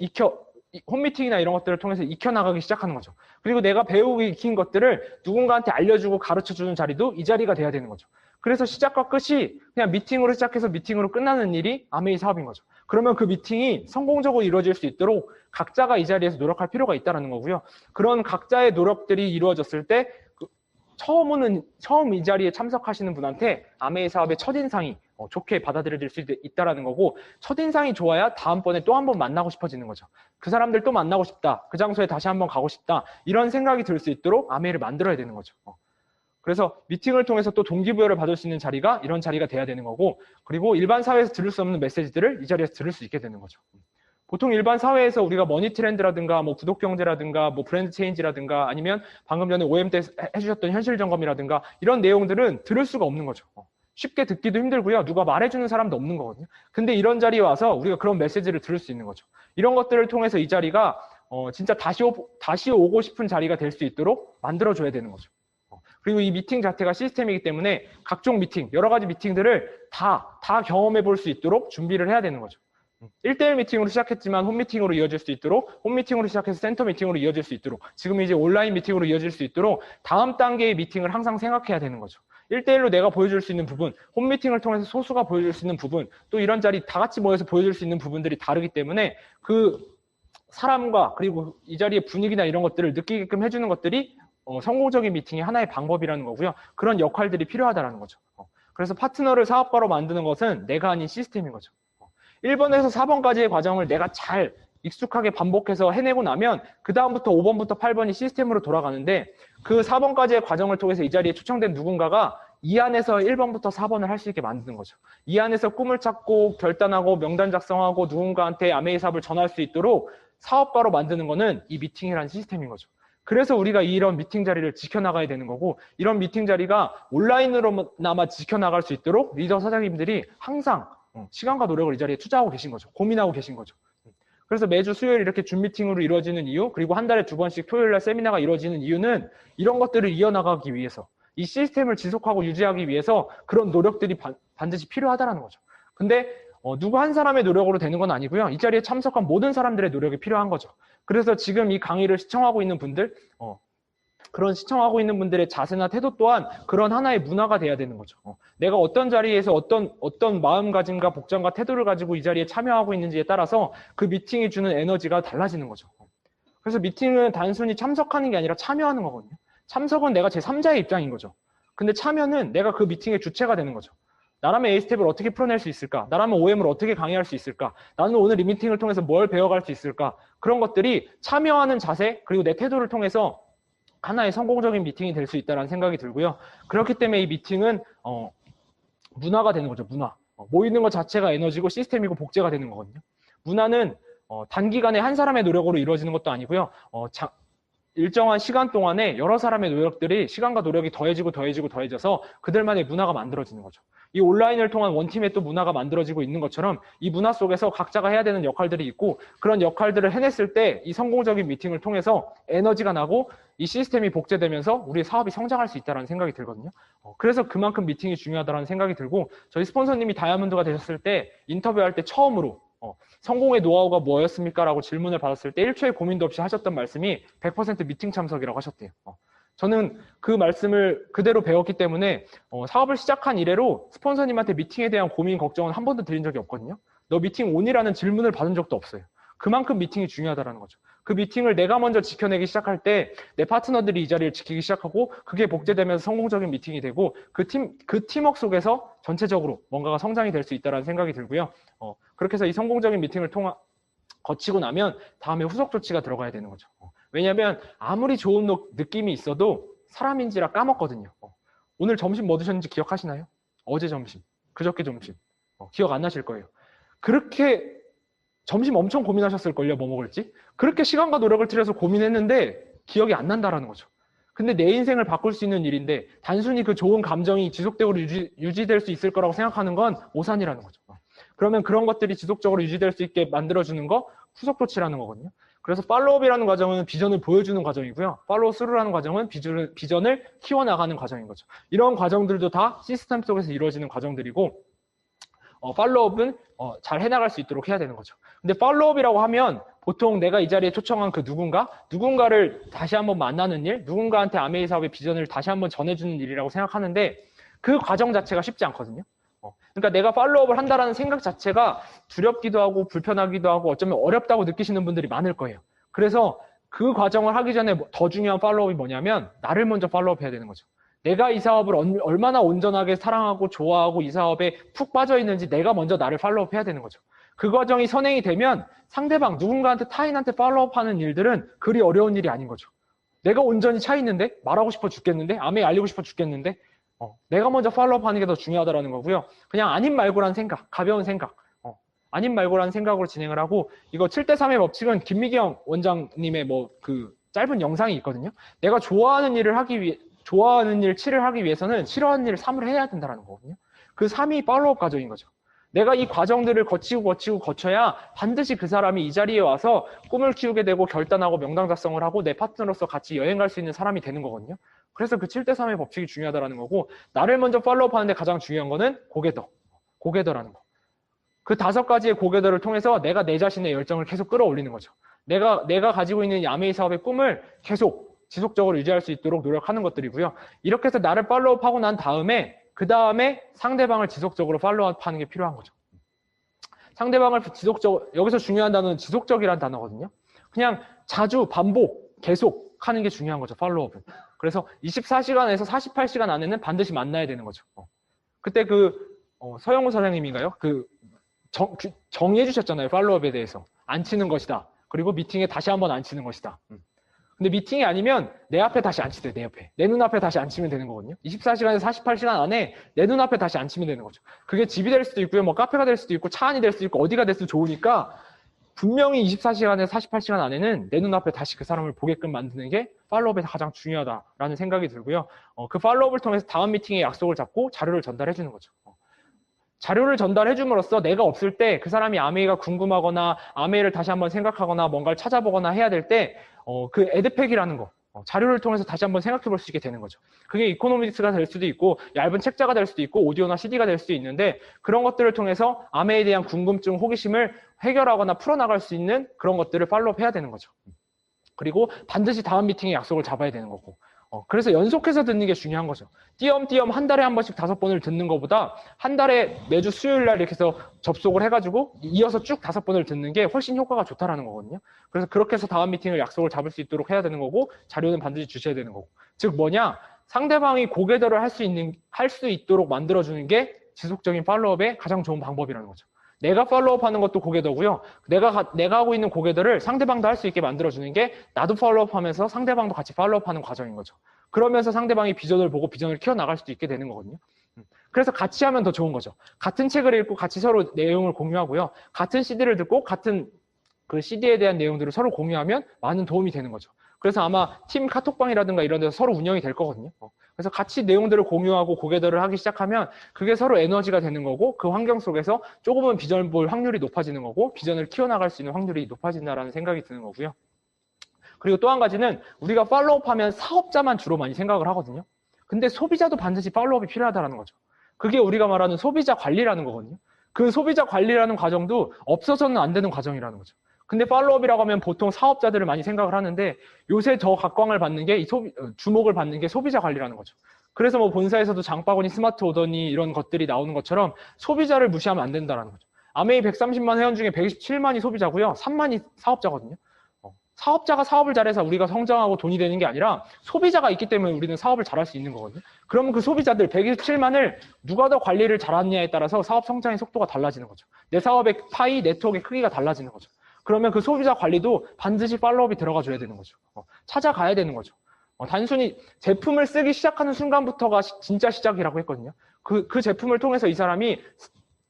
S1: 홈미팅이나 이런 것들을 통해서 익혀나가기 시작하는 거죠. 그리고 내가 배우고 익힌 것들을 누군가한테 알려주고 가르쳐주는 자리도 이 자리가 돼야 되는 거죠. 그래서 시작과 끝이 그냥 미팅으로 시작해서 미팅으로 끝나는 일이 아메이 사업인 거죠. 그러면 그 미팅이 성공적으로 이루어질 수 있도록 각자가 이 자리에서 노력할 필요가 있다는 거고요. 그런 각자의 노력들이 이루어졌을 때 처음 이 자리에 참석하시는 분한테 아메이 사업의 첫인상이 좋게 받아들여질 수 있다는 거고 첫인상이 좋아야 다음번에 또 한 번 만나고 싶어지는 거죠. 그 사람들 또 만나고 싶다. 그 장소에 다시 한번 가고 싶다. 이런 생각이 들 수 있도록 아메이를 만들어야 되는 거죠. 그래서 미팅을 통해서 또 동기부여를 받을 수 있는 자리가 이런 자리가 돼야 되는 거고 그리고 일반 사회에서 들을 수 없는 메시지들을 이 자리에서 들을 수 있게 되는 거죠. 보통 일반 사회에서 우리가 머니 트렌드라든가 뭐 구독 경제라든가 뭐 브랜드 체인지라든가 아니면 방금 전에 OM 때 해주셨던 현실 점검이라든가 이런 내용들은 들을 수가 없는 거죠. 쉽게 듣기도 힘들고요. 누가 말해주는 사람도 없는 거거든요. 근데 이런 자리에 와서 우리가 그런 메시지를 들을 수 있는 거죠. 이런 것들을 통해서 이 자리가 진짜 다시 오고 싶은 자리가 될 수 있도록 만들어줘야 되는 거죠. 그리고 이 미팅 자체가 시스템이기 때문에 각종 미팅, 여러 가지 미팅들을 다 경험해 볼 수 있도록 준비를 해야 되는 거죠. 1대1 미팅으로 시작했지만 홈미팅으로 이어질 수 있도록 홈미팅으로 시작해서 센터 미팅으로 이어질 수 있도록 지금 이제 온라인 미팅으로 이어질 수 있도록 다음 단계의 미팅을 항상 생각해야 되는 거죠. 1대1로 내가 보여줄 수 있는 부분, 홈미팅을 통해서 소수가 보여줄 수 있는 부분, 또 이런 자리 다 같이 모여서 보여줄 수 있는 부분들이 다르기 때문에 그 사람과 그리고 이 자리의 분위기나 이런 것들을 느끼게끔 해주는 것들이 성공적인 미팅의 하나의 방법이라는 거고요. 그런 역할들이 필요하다는 거죠. 그래서 파트너를 사업가로 만드는 것은 내가 아닌 시스템인 거죠. 1번에서 4번까지의 과정을 내가 잘 익숙하게 반복해서 해내고 나면 그 다음부터 5번부터 8번이 시스템으로 돌아가는데 그 4번까지의 과정을 통해서 이 자리에 초청된 누군가가 이 안에서 1번부터 4번을 할 수 있게 만드는 거죠. 이 안에서 꿈을 찾고 결단하고 명단 작성하고 누군가한테 아메이 사업을 전할 수 있도록 사업가로 만드는 거는 이 미팅이라는 시스템인 거죠. 그래서 우리가 이런 미팅 자리를 지켜나가야 되는 거고 이런 미팅 자리가 온라인으로나마 지켜나갈 수 있도록 리더 사장님들이 항상 시간과 노력을 이 자리에 투자하고 계신 거죠. 고민하고 계신 거죠. 그래서 매주 수요일 이렇게 줌 미팅으로 이루어지는 이유 그리고 한 달에 2번씩 토요일날 세미나가 이루어지는 이유는 이런 것들을 이어나가기 위해서 이 시스템을 지속하고 유지하기 위해서 그런 노력들이 반드시 필요하다는 거죠. 근데 누구 한 사람의 노력으로 되는 건 아니고요. 이 자리에 참석한 모든 사람들의 노력이 필요한 거죠. 그래서 지금 이 강의를 시청하고 있는 분들 그런 시청하고 있는 분들의 자세나 태도 또한 그런 하나의 문화가 돼야 되는 거죠. 내가 어떤 자리에서 어떤 마음가짐과 복장과 태도를 가지고 이 자리에 참여하고 있는지에 따라서 그 미팅이 주는 에너지가 달라지는 거죠. 그래서 미팅은 단순히 참석하는 게 아니라 참여하는 거거든요. 참석은 내가 제3자의 입장인 거죠. 근데 참여는 내가 그 미팅의 주체가 되는 거죠. 나라면 A스텝을 어떻게 풀어낼 수 있을까? 나라면 OM을 어떻게 강의할 수 있을까? 나는 오늘 이 미팅을 통해서 뭘 배워갈 수 있을까? 그런 것들이 참여하는 자세 그리고 내 태도를 통해서 하나의 성공적인 미팅이 될 수 있다는 생각이 들고요. 그렇기 때문에 이 미팅은 문화가 되는 거죠. 문화. 모이는 것 자체가 에너지고 시스템이고 복제가 되는 거거든요. 문화는 단기간에 한 사람의 노력으로 이루어지는 것도 아니고요. 일정한 시간 동안에 여러 사람의 노력들이 시간과 노력이 더해져서 그들만의 문화가 만들어지는 거죠. 이 온라인을 통한 원팀의 또 문화가 만들어지고 있는 것처럼 이 문화 속에서 각자가 해야 되는 역할들이 있고 그런 역할들을 해냈을 때 이 성공적인 미팅을 통해서 에너지가 나고 이 시스템이 복제되면서 우리의 사업이 성장할 수 있다는 생각이 들거든요. 그래서 그만큼 미팅이 중요하다는 생각이 들고 저희 스폰서님이 다이아몬드가 되셨을 때 인터뷰할 때 처음으로 성공의 노하우가 뭐였습니까? 라고 질문을 받았을 때 1초의 고민도 없이 하셨던 말씀이 100% 미팅 참석이라고 하셨대요. 저는 그 말씀을 그대로 배웠기 때문에 사업을 시작한 이래로 스폰서님한테 미팅에 대한 고민, 걱정은 한 번도 드린 적이 없거든요. 너 미팅 온이라는 질문을 받은 적도 없어요. 그만큼 미팅이 중요하다는 거죠. 그 미팅을 내가 먼저 지켜내기 시작할 때 내 파트너들이 이 자리를 지키기 시작하고 그게 복제되면서 성공적인 미팅이 되고 그 팀워크 속에서 전체적으로 뭔가가 성장이 될 수 있다는 생각이 들고요. 그렇게 해서 이 성공적인 미팅을 거치고 나면 다음에 후속 조치가 들어가야 되는 거죠. 왜냐하면 아무리 좋은 느낌이 있어도 사람인지라 까먹거든요. 오늘 점심 뭐 드셨는지 기억하시나요? 어제 점심, 그저께 점심. 기억 안 나실 거예요. 그렇게 점심 엄청 고민하셨을걸요, 뭐 먹을지. 그렇게 시간과 노력을 들여서 고민했는데 기억이 안 난다라는 거죠. 근데 내 인생을 바꿀 수 있는 일인데 단순히 그 좋은 감정이 지속적으로 유지될 수 있을 거라고 생각하는 건 오산이라는 거죠. 그러면 그런 것들이 지속적으로 유지될 수 있게 만들어주는 거 후속 조치라는 거거든요. 그래서 팔로우업이라는 과정은 비전을 보여주는 과정이고요. 팔로우 스루라는 과정은 비전을 키워나가는 과정인 거죠. 이런 과정들도 다 시스템 속에서 이루어지는 과정들이고 팔로우업은 잘 해나갈 수 있도록 해야 되는 거죠. 근데 팔로우업이라고 하면 보통 내가 이 자리에 초청한 그 누군가를 다시 한번 만나는 일, 누군가한테 아메이 사업의 비전을 다시 한번 전해주는 일이라고 생각하는데 그 과정 자체가 쉽지 않거든요. 그러니까 내가 팔로우업을 한다라는 생각 자체가 두렵기도 하고 불편하기도 하고 어쩌면 어렵다고 느끼시는 분들이 많을 거예요. 그래서 그 과정을 하기 전에 더 중요한 팔로우업이 뭐냐면 나를 먼저 팔로우업 해야 되는 거죠. 내가 이 사업을 얼마나 온전하게 사랑하고 좋아하고 이 사업에 푹 빠져 있는지 내가 먼저 나를 팔로우업 해야 되는 거죠. 그 과정이 선행이 되면 상대방 누군가한테 타인한테 팔로우업 하는 일들은 그리 어려운 일이 아닌 거죠. 내가 온전히 차 있는데 말하고 싶어 죽겠는데 아메이 알리고 싶어 죽겠는데 내가 먼저 팔로우업 하는 게 더 중요하다는 거고요. 그냥 아님 말고라는 생각, 가벼운 생각, 아님 말고라는 생각으로 진행을 하고 이거 7대3의 법칙은 김미경 원장님의 그 짧은 영상이 있거든요. 내가 좋아하는 일을 하기 위해 좋아하는 일 7을 하기 위해서는 싫어하는 일을 3을 해야 된다는 거거든요. 그 3이 팔로우업 과정인 거죠. 내가 이 과정들을 거쳐야 반드시 그 사람이 이 자리에 와서 꿈을 키우게 되고 결단하고 명당 작성을 하고 내 파트너로서 같이 여행 갈 수 있는 사람이 되는 거거든요. 그래서 그 7대3의 법칙이 중요하다는 거고 나를 먼저 팔로우업 하는데 가장 중요한 거는 고개더라는 거. 그 5가지의 고개더를 통해서 내가 내 자신의 열정을 계속 끌어올리는 거죠. 내가 가지고 있는 아메이 사업의 꿈을 계속 지속적으로 유지할 수 있도록 노력하는 것들이고요. 이렇게 해서 나를 팔로우업하고 난 다음에 그 다음에 상대방을 지속적으로 팔로우업하는 게 필요한 거죠. 상대방을 여기서 중요한 단어는 지속적이라는 단어거든요. 그냥 자주 반복 계속 하는 게 중요한 거죠. 팔로우업은. 그래서 24시간에서 48시간 안에는 반드시 만나야 되는 거죠. 그때 서영우 사장님인가요? 정의해 주셨잖아요. 팔로우업에 대해서. 안 치는 것이다. 그리고 미팅에 다시 한번 안 치는 것이다. 근데 미팅이 아니면 내 앞에 다시 안 치대, 내 옆에. 내 눈앞에 다시 안 치면 되는 거거든요. 24시간에서 48시간 안에 내 눈앞에 다시 안 치면 되는 거죠. 그게 집이 될 수도 있고요. 뭐 카페가 될 수도 있고 차 안이 될 수도 있고 어디가 됐어도 좋으니까 분명히 24시간에서 48시간 안에는 내 눈앞에 다시 그 사람을 보게끔 만드는 게 팔로우업에서 가장 중요하다라는 생각이 들고요. 그 팔로우업을 통해서 다음 미팅에 약속을 잡고 자료를 전달해 주는 거죠. 자료를 전달해 줌으로써 내가 없을 때 그 사람이 아메이가 궁금하거나 아메이를 다시 한번 생각하거나 뭔가를 찾아보거나 해야 될 때 그 에드팩이라는 거 자료를 통해서 다시 한번 생각해 볼 수 있게 되는 거죠. 그게 이코노미스가 될 수도 있고 얇은 책자가 될 수도 있고 오디오나 CD가 될 수도 있는데 그런 것들을 통해서 아메이에 대한 궁금증, 호기심을 해결하거나 풀어나갈 수 있는 그런 것들을 팔로우업 해야 되는 거죠. 그리고 반드시 다음 미팅에 약속을 잡아야 되는 거고 그래서 연속해서 듣는 게 중요한 거죠. 띄엄띄엄 한 달에 한 번씩 5번을 듣는 것보다 한 달에 매주 수요일 날 이렇게 해서 접속을 해가지고 이어서 쭉 5번을 듣는 게 훨씬 효과가 좋다라는 거거든요. 그래서 그렇게 해서 다음 미팅을 약속을 잡을 수 있도록 해야 되는 거고 자료는 반드시 주셔야 되는 거고. 즉 뭐냐? 상대방이 고개더를 할 수 있도록 만들어주는 게 지속적인 팔로우업의 가장 좋은 방법이라는 거죠. 내가 팔로우업하는 것도 고개더고요. 내가 하고 있는 고개더를 상대방도 할 수 있게 만들어주는 게 나도 팔로우업하면서 상대방도 같이 팔로우업하는 과정인 거죠. 그러면서 상대방이 비전을 보고 비전을 키워나갈 수도 있게 되는 거거든요. 그래서 같이 하면 더 좋은 거죠. 같은 책을 읽고 같이 서로 내용을 공유하고요. 같은 CD를 듣고 같은 그 CD에 대한 내용들을 서로 공유하면 많은 도움이 되는 거죠. 그래서 아마 팀 카톡방이라든가 이런 데서 서로 운영이 될 거거든요. 그래서 같이 내용들을 공유하고 고개들을 하기 시작하면 그게 서로 에너지가 되는 거고 그 환경 속에서 조금은 비전을 볼 확률이 높아지는 거고 비전을 키워나갈 수 있는 확률이 높아진다라는 생각이 드는 거고요. 그리고 또 한 가지는 우리가 팔로우업하면 사업자만 주로 많이 생각을 하거든요. 근데 소비자도 반드시 팔로우업이 필요하다는 거죠. 그게 우리가 말하는 소비자 관리라는 거거든요. 그 소비자 관리라는 과정도 없어서는 안 되는 과정이라는 거죠. 근데 팔로업이라고 하면 보통 사업자들을 많이 생각을 하는데 요새 더 각광을 받는 게 주목을 받는 게 소비자 관리라는 거죠. 그래서 뭐 본사에서도 장바구니 스마트 오더니 이런 것들이 나오는 것처럼 소비자를 무시하면 안 된다는 거죠. 아메이 130만 회원 중에 127만이 소비자고요. 3만이 사업자거든요. 사업자가 사업을 잘해서 우리가 성장하고 돈이 되는 게 아니라 소비자가 있기 때문에 우리는 사업을 잘할 수 있는 거거든요. 그러면 그 소비자들 127만을 누가 더 관리를 잘하느냐에 따라서 사업 성장의 속도가 달라지는 거죠. 내 사업의 파이, 네트워크의 크기가 달라지는 거죠. 그러면 그 소비자 관리도 반드시 팔로업이 들어가 줘야 되는 거죠. 찾아가야 되는 거죠. 단순히 제품을 쓰기 시작하는 순간부터가 진짜 시작이라고 했거든요. 그 제품을 통해서 이 사람이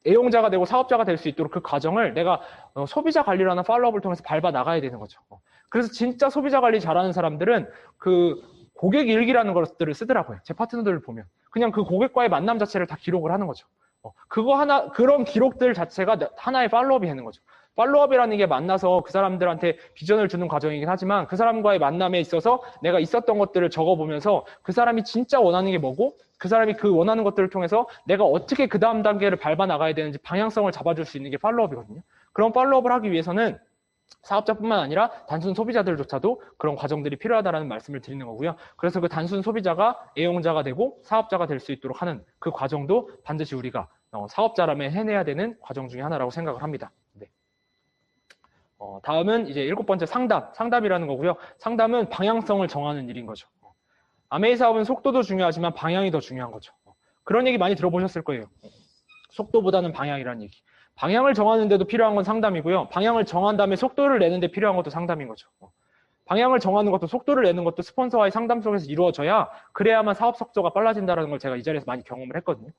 S1: 애용자가 되고 사업자가 될 수 있도록 그 과정을 내가 소비자 관리라는 팔로업을 통해서 밟아 나가야 되는 거죠. 그래서 진짜 소비자 관리 잘하는 사람들은 그 고객 일기라는 것들을 쓰더라고요. 제 파트너들을 보면 그냥 그 고객과의 만남 자체를 다 기록을 하는 거죠. 그런 기록들 자체가 하나의 팔로업이 되는 거죠. 팔로업이라는 게 만나서 그 사람들한테 비전을 주는 과정이긴 하지만 그 사람과의 만남에 있어서 내가 있었던 것들을 적어보면서 그 사람이 진짜 원하는 게 뭐고 그 사람이 그 원하는 것들을 통해서 내가 어떻게 그 다음 단계를 밟아 나가야 되는지 방향성을 잡아줄 수 있는 게 팔로업이거든요. 그런 팔로업을 하기 위해서는 사업자뿐만 아니라 단순 소비자들조차도 그런 과정들이 필요하다는 말씀을 드리는 거고요. 그래서 그 단순 소비자가 애용자가 되고 사업자가 될 수 있도록 하는 그 과정도 반드시 우리가 사업자라면 해내야 되는 과정 중에 하나라고 생각을 합니다. 네. 다음은 이제 7번째 상담이라는 거고요. 상담은 방향성을 정하는 일인 거죠. 아메이 사업은 속도도 중요하지만 방향이 더 중요한 거죠. 그런 얘기 많이 들어보셨을 거예요. 속도보다는 방향이라는 얘기. 방향을 정하는 데도 필요한 건 상담이고요. 방향을 정한 다음에 속도를 내는 데 필요한 것도 상담인 거죠. 방향을 정하는 것도 속도를 내는 것도 스폰서와의 상담 속에서 이루어져야 그래야만 사업 속도가 빨라진다는 걸 제가 이 자리에서 많이 경험을 했거든요.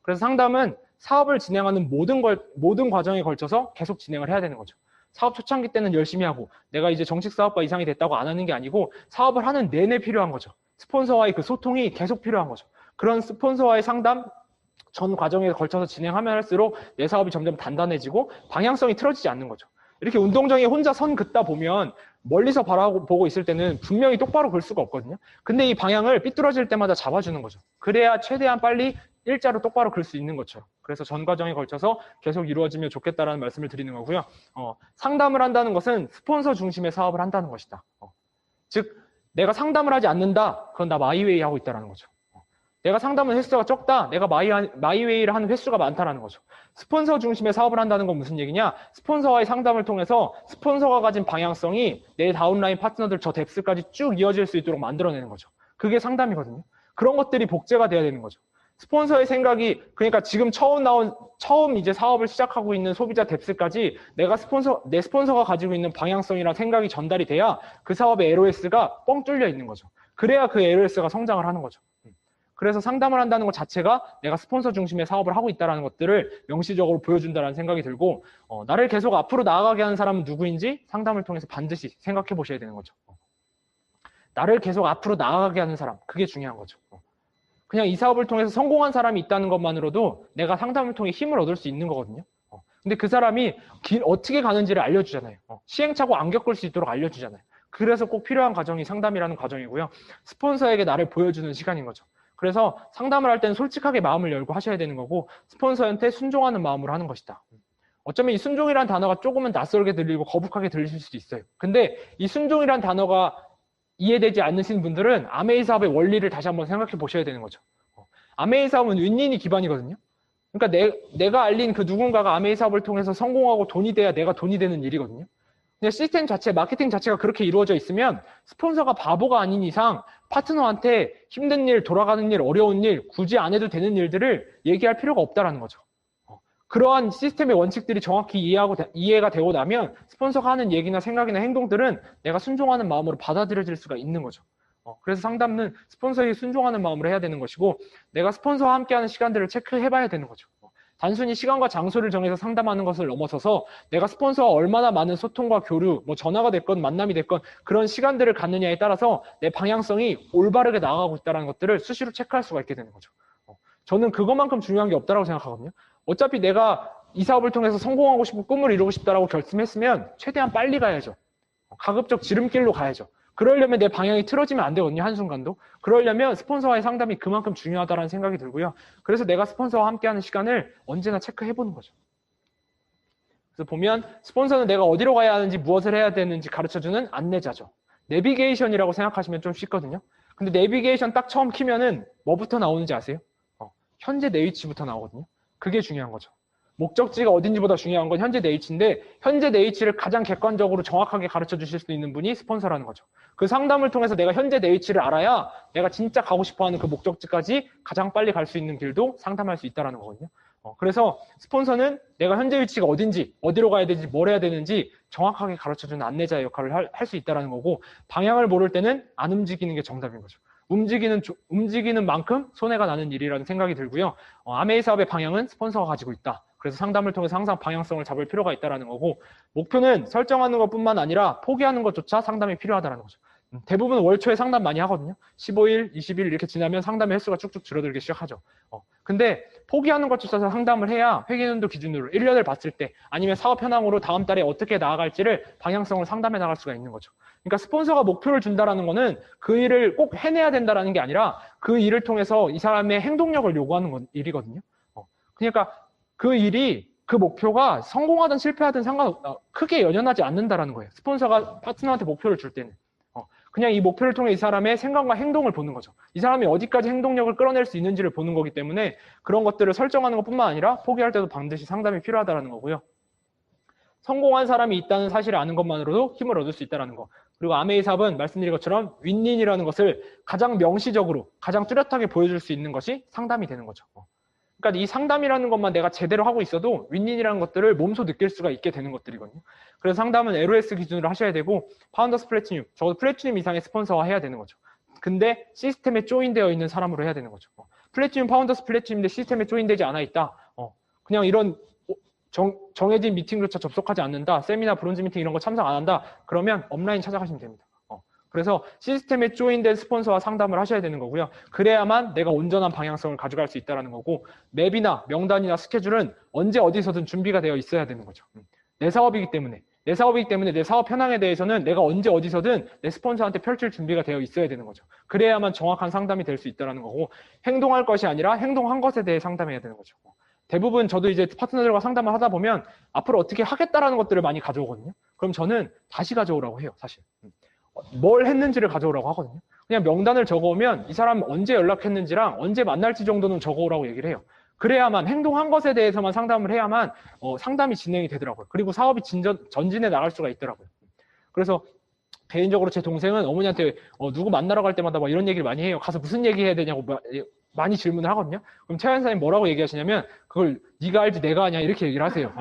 S1: 그래서 상담은 사업을 진행하는 모든 과정에 걸쳐서 계속 진행을 해야 되는 거죠. 사업 초창기 때는 열심히 하고 내가 이제 정식 사업과 이상이 됐다고 안 하는 게 아니고 사업을 하는 내내 필요한 거죠. 스폰서와의 그 소통이 계속 필요한 거죠. 그런 스폰서와의 상담 전 과정에 걸쳐서 진행하면 할수록 내 사업이 점점 단단해지고 방향성이 틀어지지 않는 거죠. 이렇게 운동장에 혼자 선 긋다 보면 멀리서 바라보고 있을 때는 분명히 똑바로 걸 수가 없거든요. 근데 이 방향을 삐뚤어질 때마다 잡아주는 거죠. 그래야 최대한 빨리 일자로 똑바로 걸 수 있는 것처럼. 그래서 전 과정에 걸쳐서 계속 이루어지면 좋겠다라는 말씀을 드리는 거고요. 상담을 한다는 것은 스폰서 중심의 사업을 한다는 것이다. 즉 내가 상담을 하지 않는다. 그건 나 마이웨이 하고 있다는 거죠. 내가 상담은 횟수가 적다. 내가 마이웨이를 하는 횟수가 많다라는 거죠. 스폰서 중심의 사업을 한다는 건 무슨 얘기냐? 스폰서와의 상담을 통해서 스폰서가 가진 방향성이 내 다운라인 파트너들 저 뎁스까지 쭉 이어질 수 있도록 만들어내는 거죠. 그게 상담이거든요. 그런 것들이 복제가 돼야 되는 거죠. 스폰서의 생각이 그러니까 지금 처음 이제 사업을 시작하고 있는 소비자 뎁스까지 내 스폰서가 가지고 있는 방향성이랑 생각이 전달이 돼야 그 사업의 LOS가 뻥 뚫려 있는 거죠. 그래야 그 LOS가 성장을 하는 거죠. 그래서 상담을 한다는 것 자체가 내가 스폰서 중심의 사업을 하고 있다는 것들을 명시적으로 보여준다는 생각이 들고 나를 계속 앞으로 나아가게 하는 사람은 누구인지 상담을 통해서 반드시 생각해 보셔야 되는 거죠. 나를 계속 앞으로 나아가게 하는 사람, 그게 중요한 거죠. 그냥 이 사업을 통해서 성공한 사람이 있다는 것만으로도 내가 상담을 통해 힘을 얻을 수 있는 거거든요. 근데 그 사람이 어떻게 가는지를 알려주잖아요. 시행착오 안 겪을 수 있도록 알려주잖아요. 그래서 꼭 필요한 과정이 상담이라는 과정이고요. 스폰서에게 나를 보여주는 시간인 거죠. 그래서 상담을 할 때는 솔직하게 마음을 열고 하셔야 되는 거고 스폰서한테 순종하는 마음으로 하는 것이다. 어쩌면 이 순종이라는 단어가 조금은 낯설게 들리고 거북하게 들리실 수도 있어요. 근데 이 순종이라는 단어가 이해되지 않으신 분들은 아메이 사업의 원리를 다시 한번 생각해 보셔야 되는 거죠. 아메이 사업은 윈윈이 기반이거든요. 그러니까 내가 알린 그 누군가가 아메이 사업을 통해서 성공하고 돈이 돼야 내가 돈이 되는 일이거든요. 그냥 시스템 자체, 마케팅 자체가 그렇게 이루어져 있으면 스폰서가 바보가 아닌 이상 파트너한테 힘든 일, 돌아가는 일, 어려운 일, 굳이 안 해도 되는 일들을 얘기할 필요가 없다라는 거죠. 그러한 시스템의 원칙들이 정확히 이해가 되고 나면 스폰서가 하는 얘기나 생각이나 행동들은 내가 순종하는 마음으로 받아들여질 수가 있는 거죠. 그래서 상담은 스폰서에게 순종하는 마음으로 해야 되는 것이고 내가 스폰서와 함께하는 시간들을 체크해봐야 되는 거죠. 단순히 시간과 장소를 정해서 상담하는 것을 넘어서서 내가 스폰서와 얼마나 많은 소통과 교류, 뭐 전화가 됐건 만남이 됐건 그런 시간들을 갖느냐에 따라서 내 방향성이 올바르게 나아가고 있다는 것들을 수시로 체크할 수가 있게 되는 거죠. 저는 그것만큼 중요한 게 없다고 생각하거든요. 어차피 내가 이 사업을 통해서 성공하고 싶고 꿈을 이루고 싶다라고 결심했으면 최대한 빨리 가야죠. 가급적 지름길로 가야죠. 그러려면 내 방향이 틀어지면 안 되거든요. 한순간도. 그러려면 스폰서와의 상담이 그만큼 중요하다는 생각이 들고요. 그래서 내가 스폰서와 함께하는 시간을 언제나 체크해보는 거죠. 그래서 보면 스폰서는 내가 어디로 가야 하는지 무엇을 해야 되는지 가르쳐주는 안내자죠. 내비게이션이라고 생각하시면 좀 쉽거든요. 근데 내비게이션 딱 처음 키면은 뭐부터 나오는지 아세요? 현재 내 위치부터 나오거든요. 그게 중요한 거죠. 목적지가 어딘지보다 중요한 건 현재 내 위치인데 현재 내 위치를 가장 객관적으로 정확하게 가르쳐 주실 수 있는 분이 스폰서라는 거죠. 그 상담을 통해서 내가 현재 내 위치를 알아야 내가 진짜 가고 싶어하는 그 목적지까지 가장 빨리 갈 수 있는 길도 상담할 수 있다는 거거든요. 그래서 스폰서는 내가 현재 위치가 어딘지, 어디로 가야 되는지, 뭘 해야 되는지 정확하게 가르쳐주는 안내자의 역할을 할 수 있다는 거고 방향을 모를 때는 안 움직이는 게 정답인 거죠. 움직이는 만큼 손해가 나는 일이라는 생각이 들고요. 아메이 사업의 방향은 스폰서가 가지고 있다. 그래서 상담을 통해서 항상 방향성을 잡을 필요가 있다는 거고 목표는 설정하는 것뿐만 아니라 포기하는 것조차 상담이 필요하다는 거죠. 대부분 월 초에 상담 많이 하거든요. 15일, 20일 이렇게 지나면 상담의 횟수가 쭉쭉 줄어들기 시작하죠. 근데 포기하는 것조차 상담을 해야 회계연도 기준으로 1년을 봤을 때 아니면 사업 현황으로 다음 달에 어떻게 나아갈지를 방향성을 상담해 나갈 수가 있는 거죠. 그러니까 스폰서가 목표를 준다라는 거는 그 일을 꼭 해내야 된다라는 게 아니라 그 일을 통해서 이 사람의 행동력을 요구하는 일이거든요. 그러니까 그 일이 그 목표가 성공하든 실패하든 크게 연연하지 않는다라는 거예요. 스폰서가 파트너한테 목표를 줄 때는. 그냥 이 목표를 통해 이 사람의 생각과 행동을 보는 거죠. 이 사람이 어디까지 행동력을 끌어낼 수 있는지를 보는 거기 때문에 그런 것들을 설정하는 것뿐만 아니라 포기할 때도 반드시 상담이 필요하다는 거고요. 성공한 사람이 있다는 사실을 아는 것만으로도 힘을 얻을 수 있다는 거. 그리고 아메이 사업은 말씀드린 것처럼 윈윈이라는 것을 가장 명시적으로, 가장 뚜렷하게 보여줄 수 있는 것이 상담이 되는 거죠. 그러니까 이 상담이라는 것만 내가 제대로 하고 있어도 윈윈이라는 것들을 몸소 느낄 수가 있게 되는 것들이거든요. 그래서 상담은 LOS 기준으로 하셔야 되고 파운더스 플래티늄, 적어도 플래티늄 이상의 스폰서와 해야 되는 거죠. 근데 시스템에 조인되어 있는 사람으로 해야 되는 거죠. 플래티늄, 파운더스 플래티늄인데 시스템에 조인되지 않아 있다. 그냥 이런 정해진 미팅조차 접속하지 않는다. 세미나, 브론즈 미팅 이런 거 참석 안 한다. 그러면 업라인 찾아가시면 됩니다. 그래서 시스템에 조인된 스폰서와 상담을 하셔야 되는 거고요. 그래야만 내가 온전한 방향성을 가져갈 수 있다는 거고 맵이나 명단이나 스케줄은 언제 어디서든 준비가 되어 있어야 되는 거죠. 내 사업이기 때문에 내 사업 현황에 대해서는 내가 언제 어디서든 내 스폰서한테 펼칠 준비가 되어 있어야 되는 거죠. 그래야만 정확한 상담이 될 수 있다는 거고 행동할 것이 아니라 행동한 것에 대해 상담해야 되는 거죠. 대부분 저도 이제 파트너들과 상담을 하다 보면 앞으로 어떻게 하겠다라는 것들을 많이 가져오거든요. 그럼 저는 다시 가져오라고 해요, 사실. 뭘 했는지를 가져오라고 하거든요. 그냥 명단을 적어오면 이 사람 언제 연락했는지랑 언제 만날지 정도는 적어오라고 얘기를 해요. 그래야만 행동한 것에 대해서만 상담을 해야만 상담이 진행이 되더라고요. 그리고 사업이 전진해 나갈 수가 있더라고요. 그래서 개인적으로 제 동생은 어머니한테 누구 만나러 갈 때마다 막 이런 얘기를 많이 해요. 가서 무슨 얘기 해야 되냐고 많이 질문을 하거든요. 그럼 최 원사님 뭐라고 얘기하시냐면 그걸 네가 알지 내가 아냐 이렇게 얘기를 하세요.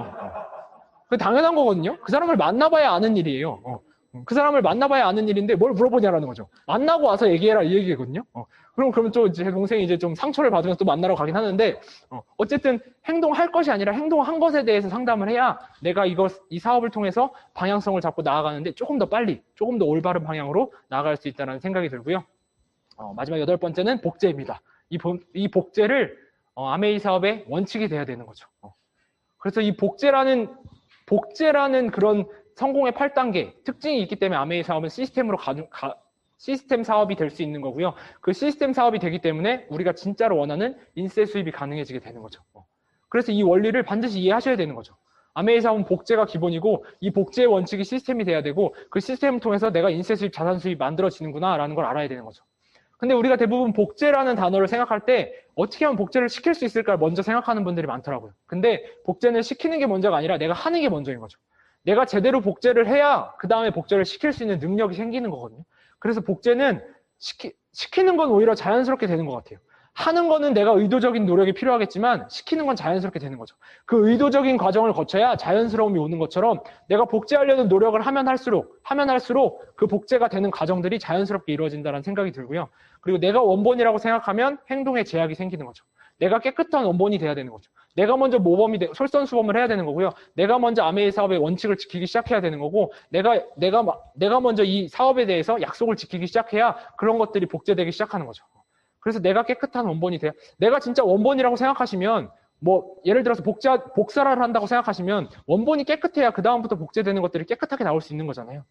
S1: 그게 당연한 거거든요. 그 사람을 만나봐야 아는 일이에요. 그 사람을 만나봐야 아는 일인데 뭘 물어보냐라는 거죠. 만나고 와서 얘기해라 이 얘기거든요. 그러면 또 제 동생이 이제 좀 상처를 받으면서 또 만나러 가긴 하는데 어쨌든 행동할 것이 아니라 행동한 것에 대해서 상담을 해야 내가 이 사업을 통해서 방향성을 잡고 나아가는데 조금 더 빨리, 조금 더 올바른 방향으로 나아갈 수 있다는 생각이 들고요. 마지막 8번째는 복제입니다. 이 복제를 아메이 사업의 원칙이 돼야 되는 거죠. 그래서 이 복제라는 그런 성공의 8단계 특징이 있기 때문에 아메이 사업은 시스템 사업이 될 수 있는 거고요. 그 시스템 사업이 되기 때문에 우리가 진짜로 원하는 인세 수입이 가능해지게 되는 거죠. 그래서 이 원리를 반드시 이해하셔야 되는 거죠. 아메이 사업은 복제가 기본이고 이 복제의 원칙이 시스템이 돼야 되고 그 시스템을 통해서 내가 인세 수입, 자산 수입이 만들어지는구나 라는 걸 알아야 되는 거죠. 근데 우리가 대부분 복제라는 단어를 생각할 때 어떻게 하면 복제를 시킬 수 있을까 먼저 생각하는 분들이 많더라고요. 근데 복제는 시키는 게 먼저가 아니라 내가 하는 게 먼저인 거죠. 내가 제대로 복제를 해야 그 다음에 복제를 시킬 수 있는 능력이 생기는 거거든요. 그래서 복제는 시키는 건 오히려 자연스럽게 되는 것 같아요. 하는 거는 내가 의도적인 노력이 필요하겠지만 시키는 건 자연스럽게 되는 거죠. 그 의도적인 과정을 거쳐야 자연스러움이 오는 것처럼 내가 복제하려는 노력을 하면 할수록 그 복제가 되는 과정들이 자연스럽게 이루어진다는 생각이 들고요. 그리고 내가 원본이라고 생각하면 행동에 제약이 생기는 거죠. 내가 깨끗한 원본이 돼야 되는 거죠. 내가 먼저 솔선수범을 해야 되는 거고요. 내가 먼저 아메이 사업의 원칙을 지키기 시작해야 되는 거고 내가 먼저 이 사업에 대해서 약속을 지키기 시작해야 그런 것들이 복제되기 시작하는 거죠. 그래서 내가 깨끗한 원본이 돼야 내가 진짜 원본이라고 생각하시면 예를 들어서 복사를 한다고 생각하시면 원본이 깨끗해야 그 다음부터 복제되는 것들이 깨끗하게 나올 수 있는 거잖아요.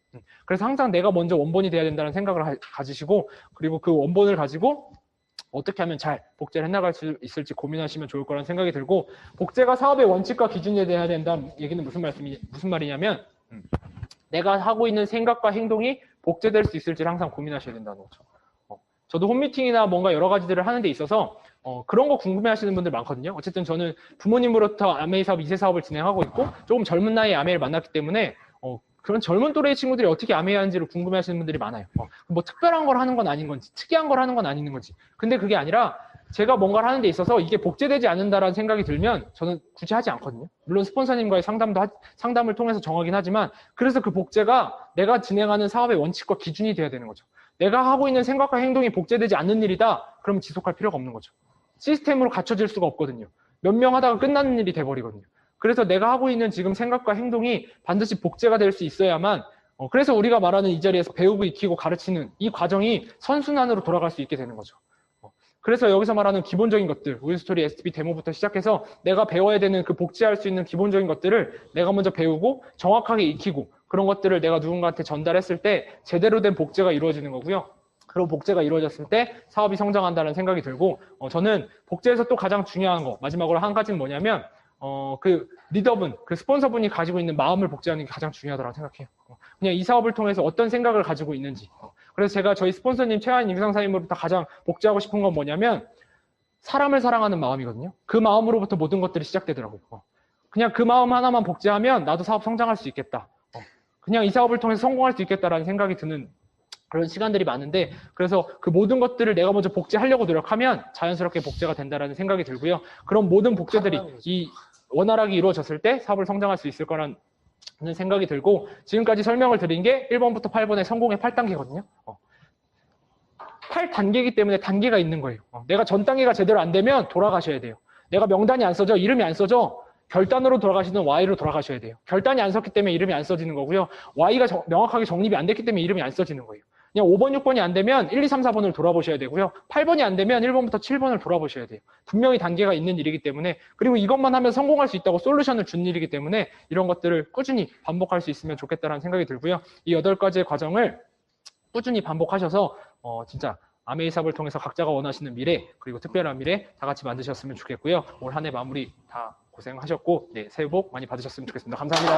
S1: 그래서 항상 내가 먼저 원본이 돼야 된다는 생각을 가지시고 그리고 그 원본을 가지고 어떻게 하면 잘 복제를 해나갈 수 있을지 고민하시면 좋을 거라는 생각이 들고, 복제가 사업의 원칙과 기준에 대해야 된다는 얘기는 무슨 말이냐면 내가 하고 있는 생각과 행동이 복제될 수 있을지를 항상 고민하셔야 된다는 거죠. 저도 홈미팅이나 뭔가 여러 가지들을 하는 데 있어서 그런 거 궁금해 하시는 분들 많거든요. 어쨌든 저는 부모님으로부터 아메이 사업, 2세 사업을 진행하고 있고 조금 젊은 나이에 아메이를 만났기 때문에 그런 젊은 또래의 친구들이 어떻게 아메이 하는지를 궁금해 하시는 분들이 많아요. 뭐 특별한 걸 하는 건 아닌 건지, 특이한 걸 하는 건 아닌 건지. 근데 그게 아니라 제가 뭔가를 하는 데 있어서 이게 복제되지 않는다라는 생각이 들면 저는 굳이 하지 않거든요. 물론 스폰서님과의 상담을 통해서 정하긴 하지만, 그래서 그 복제가 내가 진행하는 사업의 원칙과 기준이 돼야 되는 거죠. 내가 하고 있는 생각과 행동이 복제되지 않는 일이다. 그럼 지속할 필요가 없는 거죠. 시스템으로 갖춰질 수가 없거든요. 몇 명 하다가 끝나는 일이 돼버리거든요. 그래서 내가 하고 있는 지금 생각과 행동이 반드시 복제가 될 수 있어야만, 그래서 우리가 말하는 이 자리에서 배우고 익히고 가르치는 이 과정이 선순환으로 돌아갈 수 있게 되는 거죠. 그래서 여기서 말하는 기본적인 것들, 우유스토리 STB 데모부터 시작해서 내가 배워야 되는 그 복제할 수 있는 기본적인 것들을 내가 먼저 배우고 정확하게 익히고, 그런 것들을 내가 누군가한테 전달했을 때 제대로 된 복제가 이루어지는 거고요. 그런 복제가 이루어졌을 때 사업이 성장한다는 생각이 들고, 저는 복제에서 또 가장 중요한 거, 마지막으로 한 가지는 뭐냐면 그 리더분, 그 스폰서분이 가지고 있는 마음을 복제하는 게 가장 중요하다고 생각해요. 그냥 이 사업을 통해서 어떤 생각을 가지고 있는지. 그래서 제가 저희 스폰서님 최하인 임상사님으로부터 가장 복제하고 싶은 건 뭐냐면 사람을 사랑하는 마음이거든요. 그 마음으로부터 모든 것들이 시작되더라고요. 그냥 그 마음 하나만 복제하면 나도 사업 성장할 수 있겠다. 그냥 이 사업을 통해서 성공할 수 있겠다라는 생각이 드는 그런 시간들이 많은데, 그래서 그 모든 것들을 내가 먼저 복제하려고 노력하면 자연스럽게 복제가 된다라는 생각이 들고요. 그런 모든 복제들이 원활하게 이루어졌을 때 사업을 성장할 수 있을 거라는 생각이 들고, 지금까지 설명을 드린 게 1번부터 8번의 성공의 8단계거든요. 8단계이기 때문에 단계가 있는 거예요. 내가 전 단계가 제대로 안 되면 돌아가셔야 돼요. 내가 명단이 안 써져, 이름이 안 써져, 결단으로 돌아가시든 Y로 돌아가셔야 돼요. 결단이 안 섰기 때문에 이름이 안 써지는 거고요. Y가 명확하게 정립이 안 됐기 때문에 이름이 안 써지는 거예요. 그냥 5번, 6번이 안 되면 1, 2, 3, 4번을 돌아보셔야 되고요. 8번이 안 되면 1번부터 7번을 돌아보셔야 돼요. 분명히 단계가 있는 일이기 때문에, 그리고 이것만 하면 성공할 수 있다고 솔루션을 준 일이기 때문에 이런 것들을 꾸준히 반복할 수 있으면 좋겠다는 생각이 들고요. 이 8가지의 과정을 꾸준히 반복하셔서 진짜 아메이 사업을 통해서 각자가 원하시는 미래, 그리고 특별한 미래 다 같이 만드셨으면 좋겠고요. 올 한 해 마무리 다 고생하셨고, 새해 복 많이 받으셨으면 좋겠습니다. 감사합니다.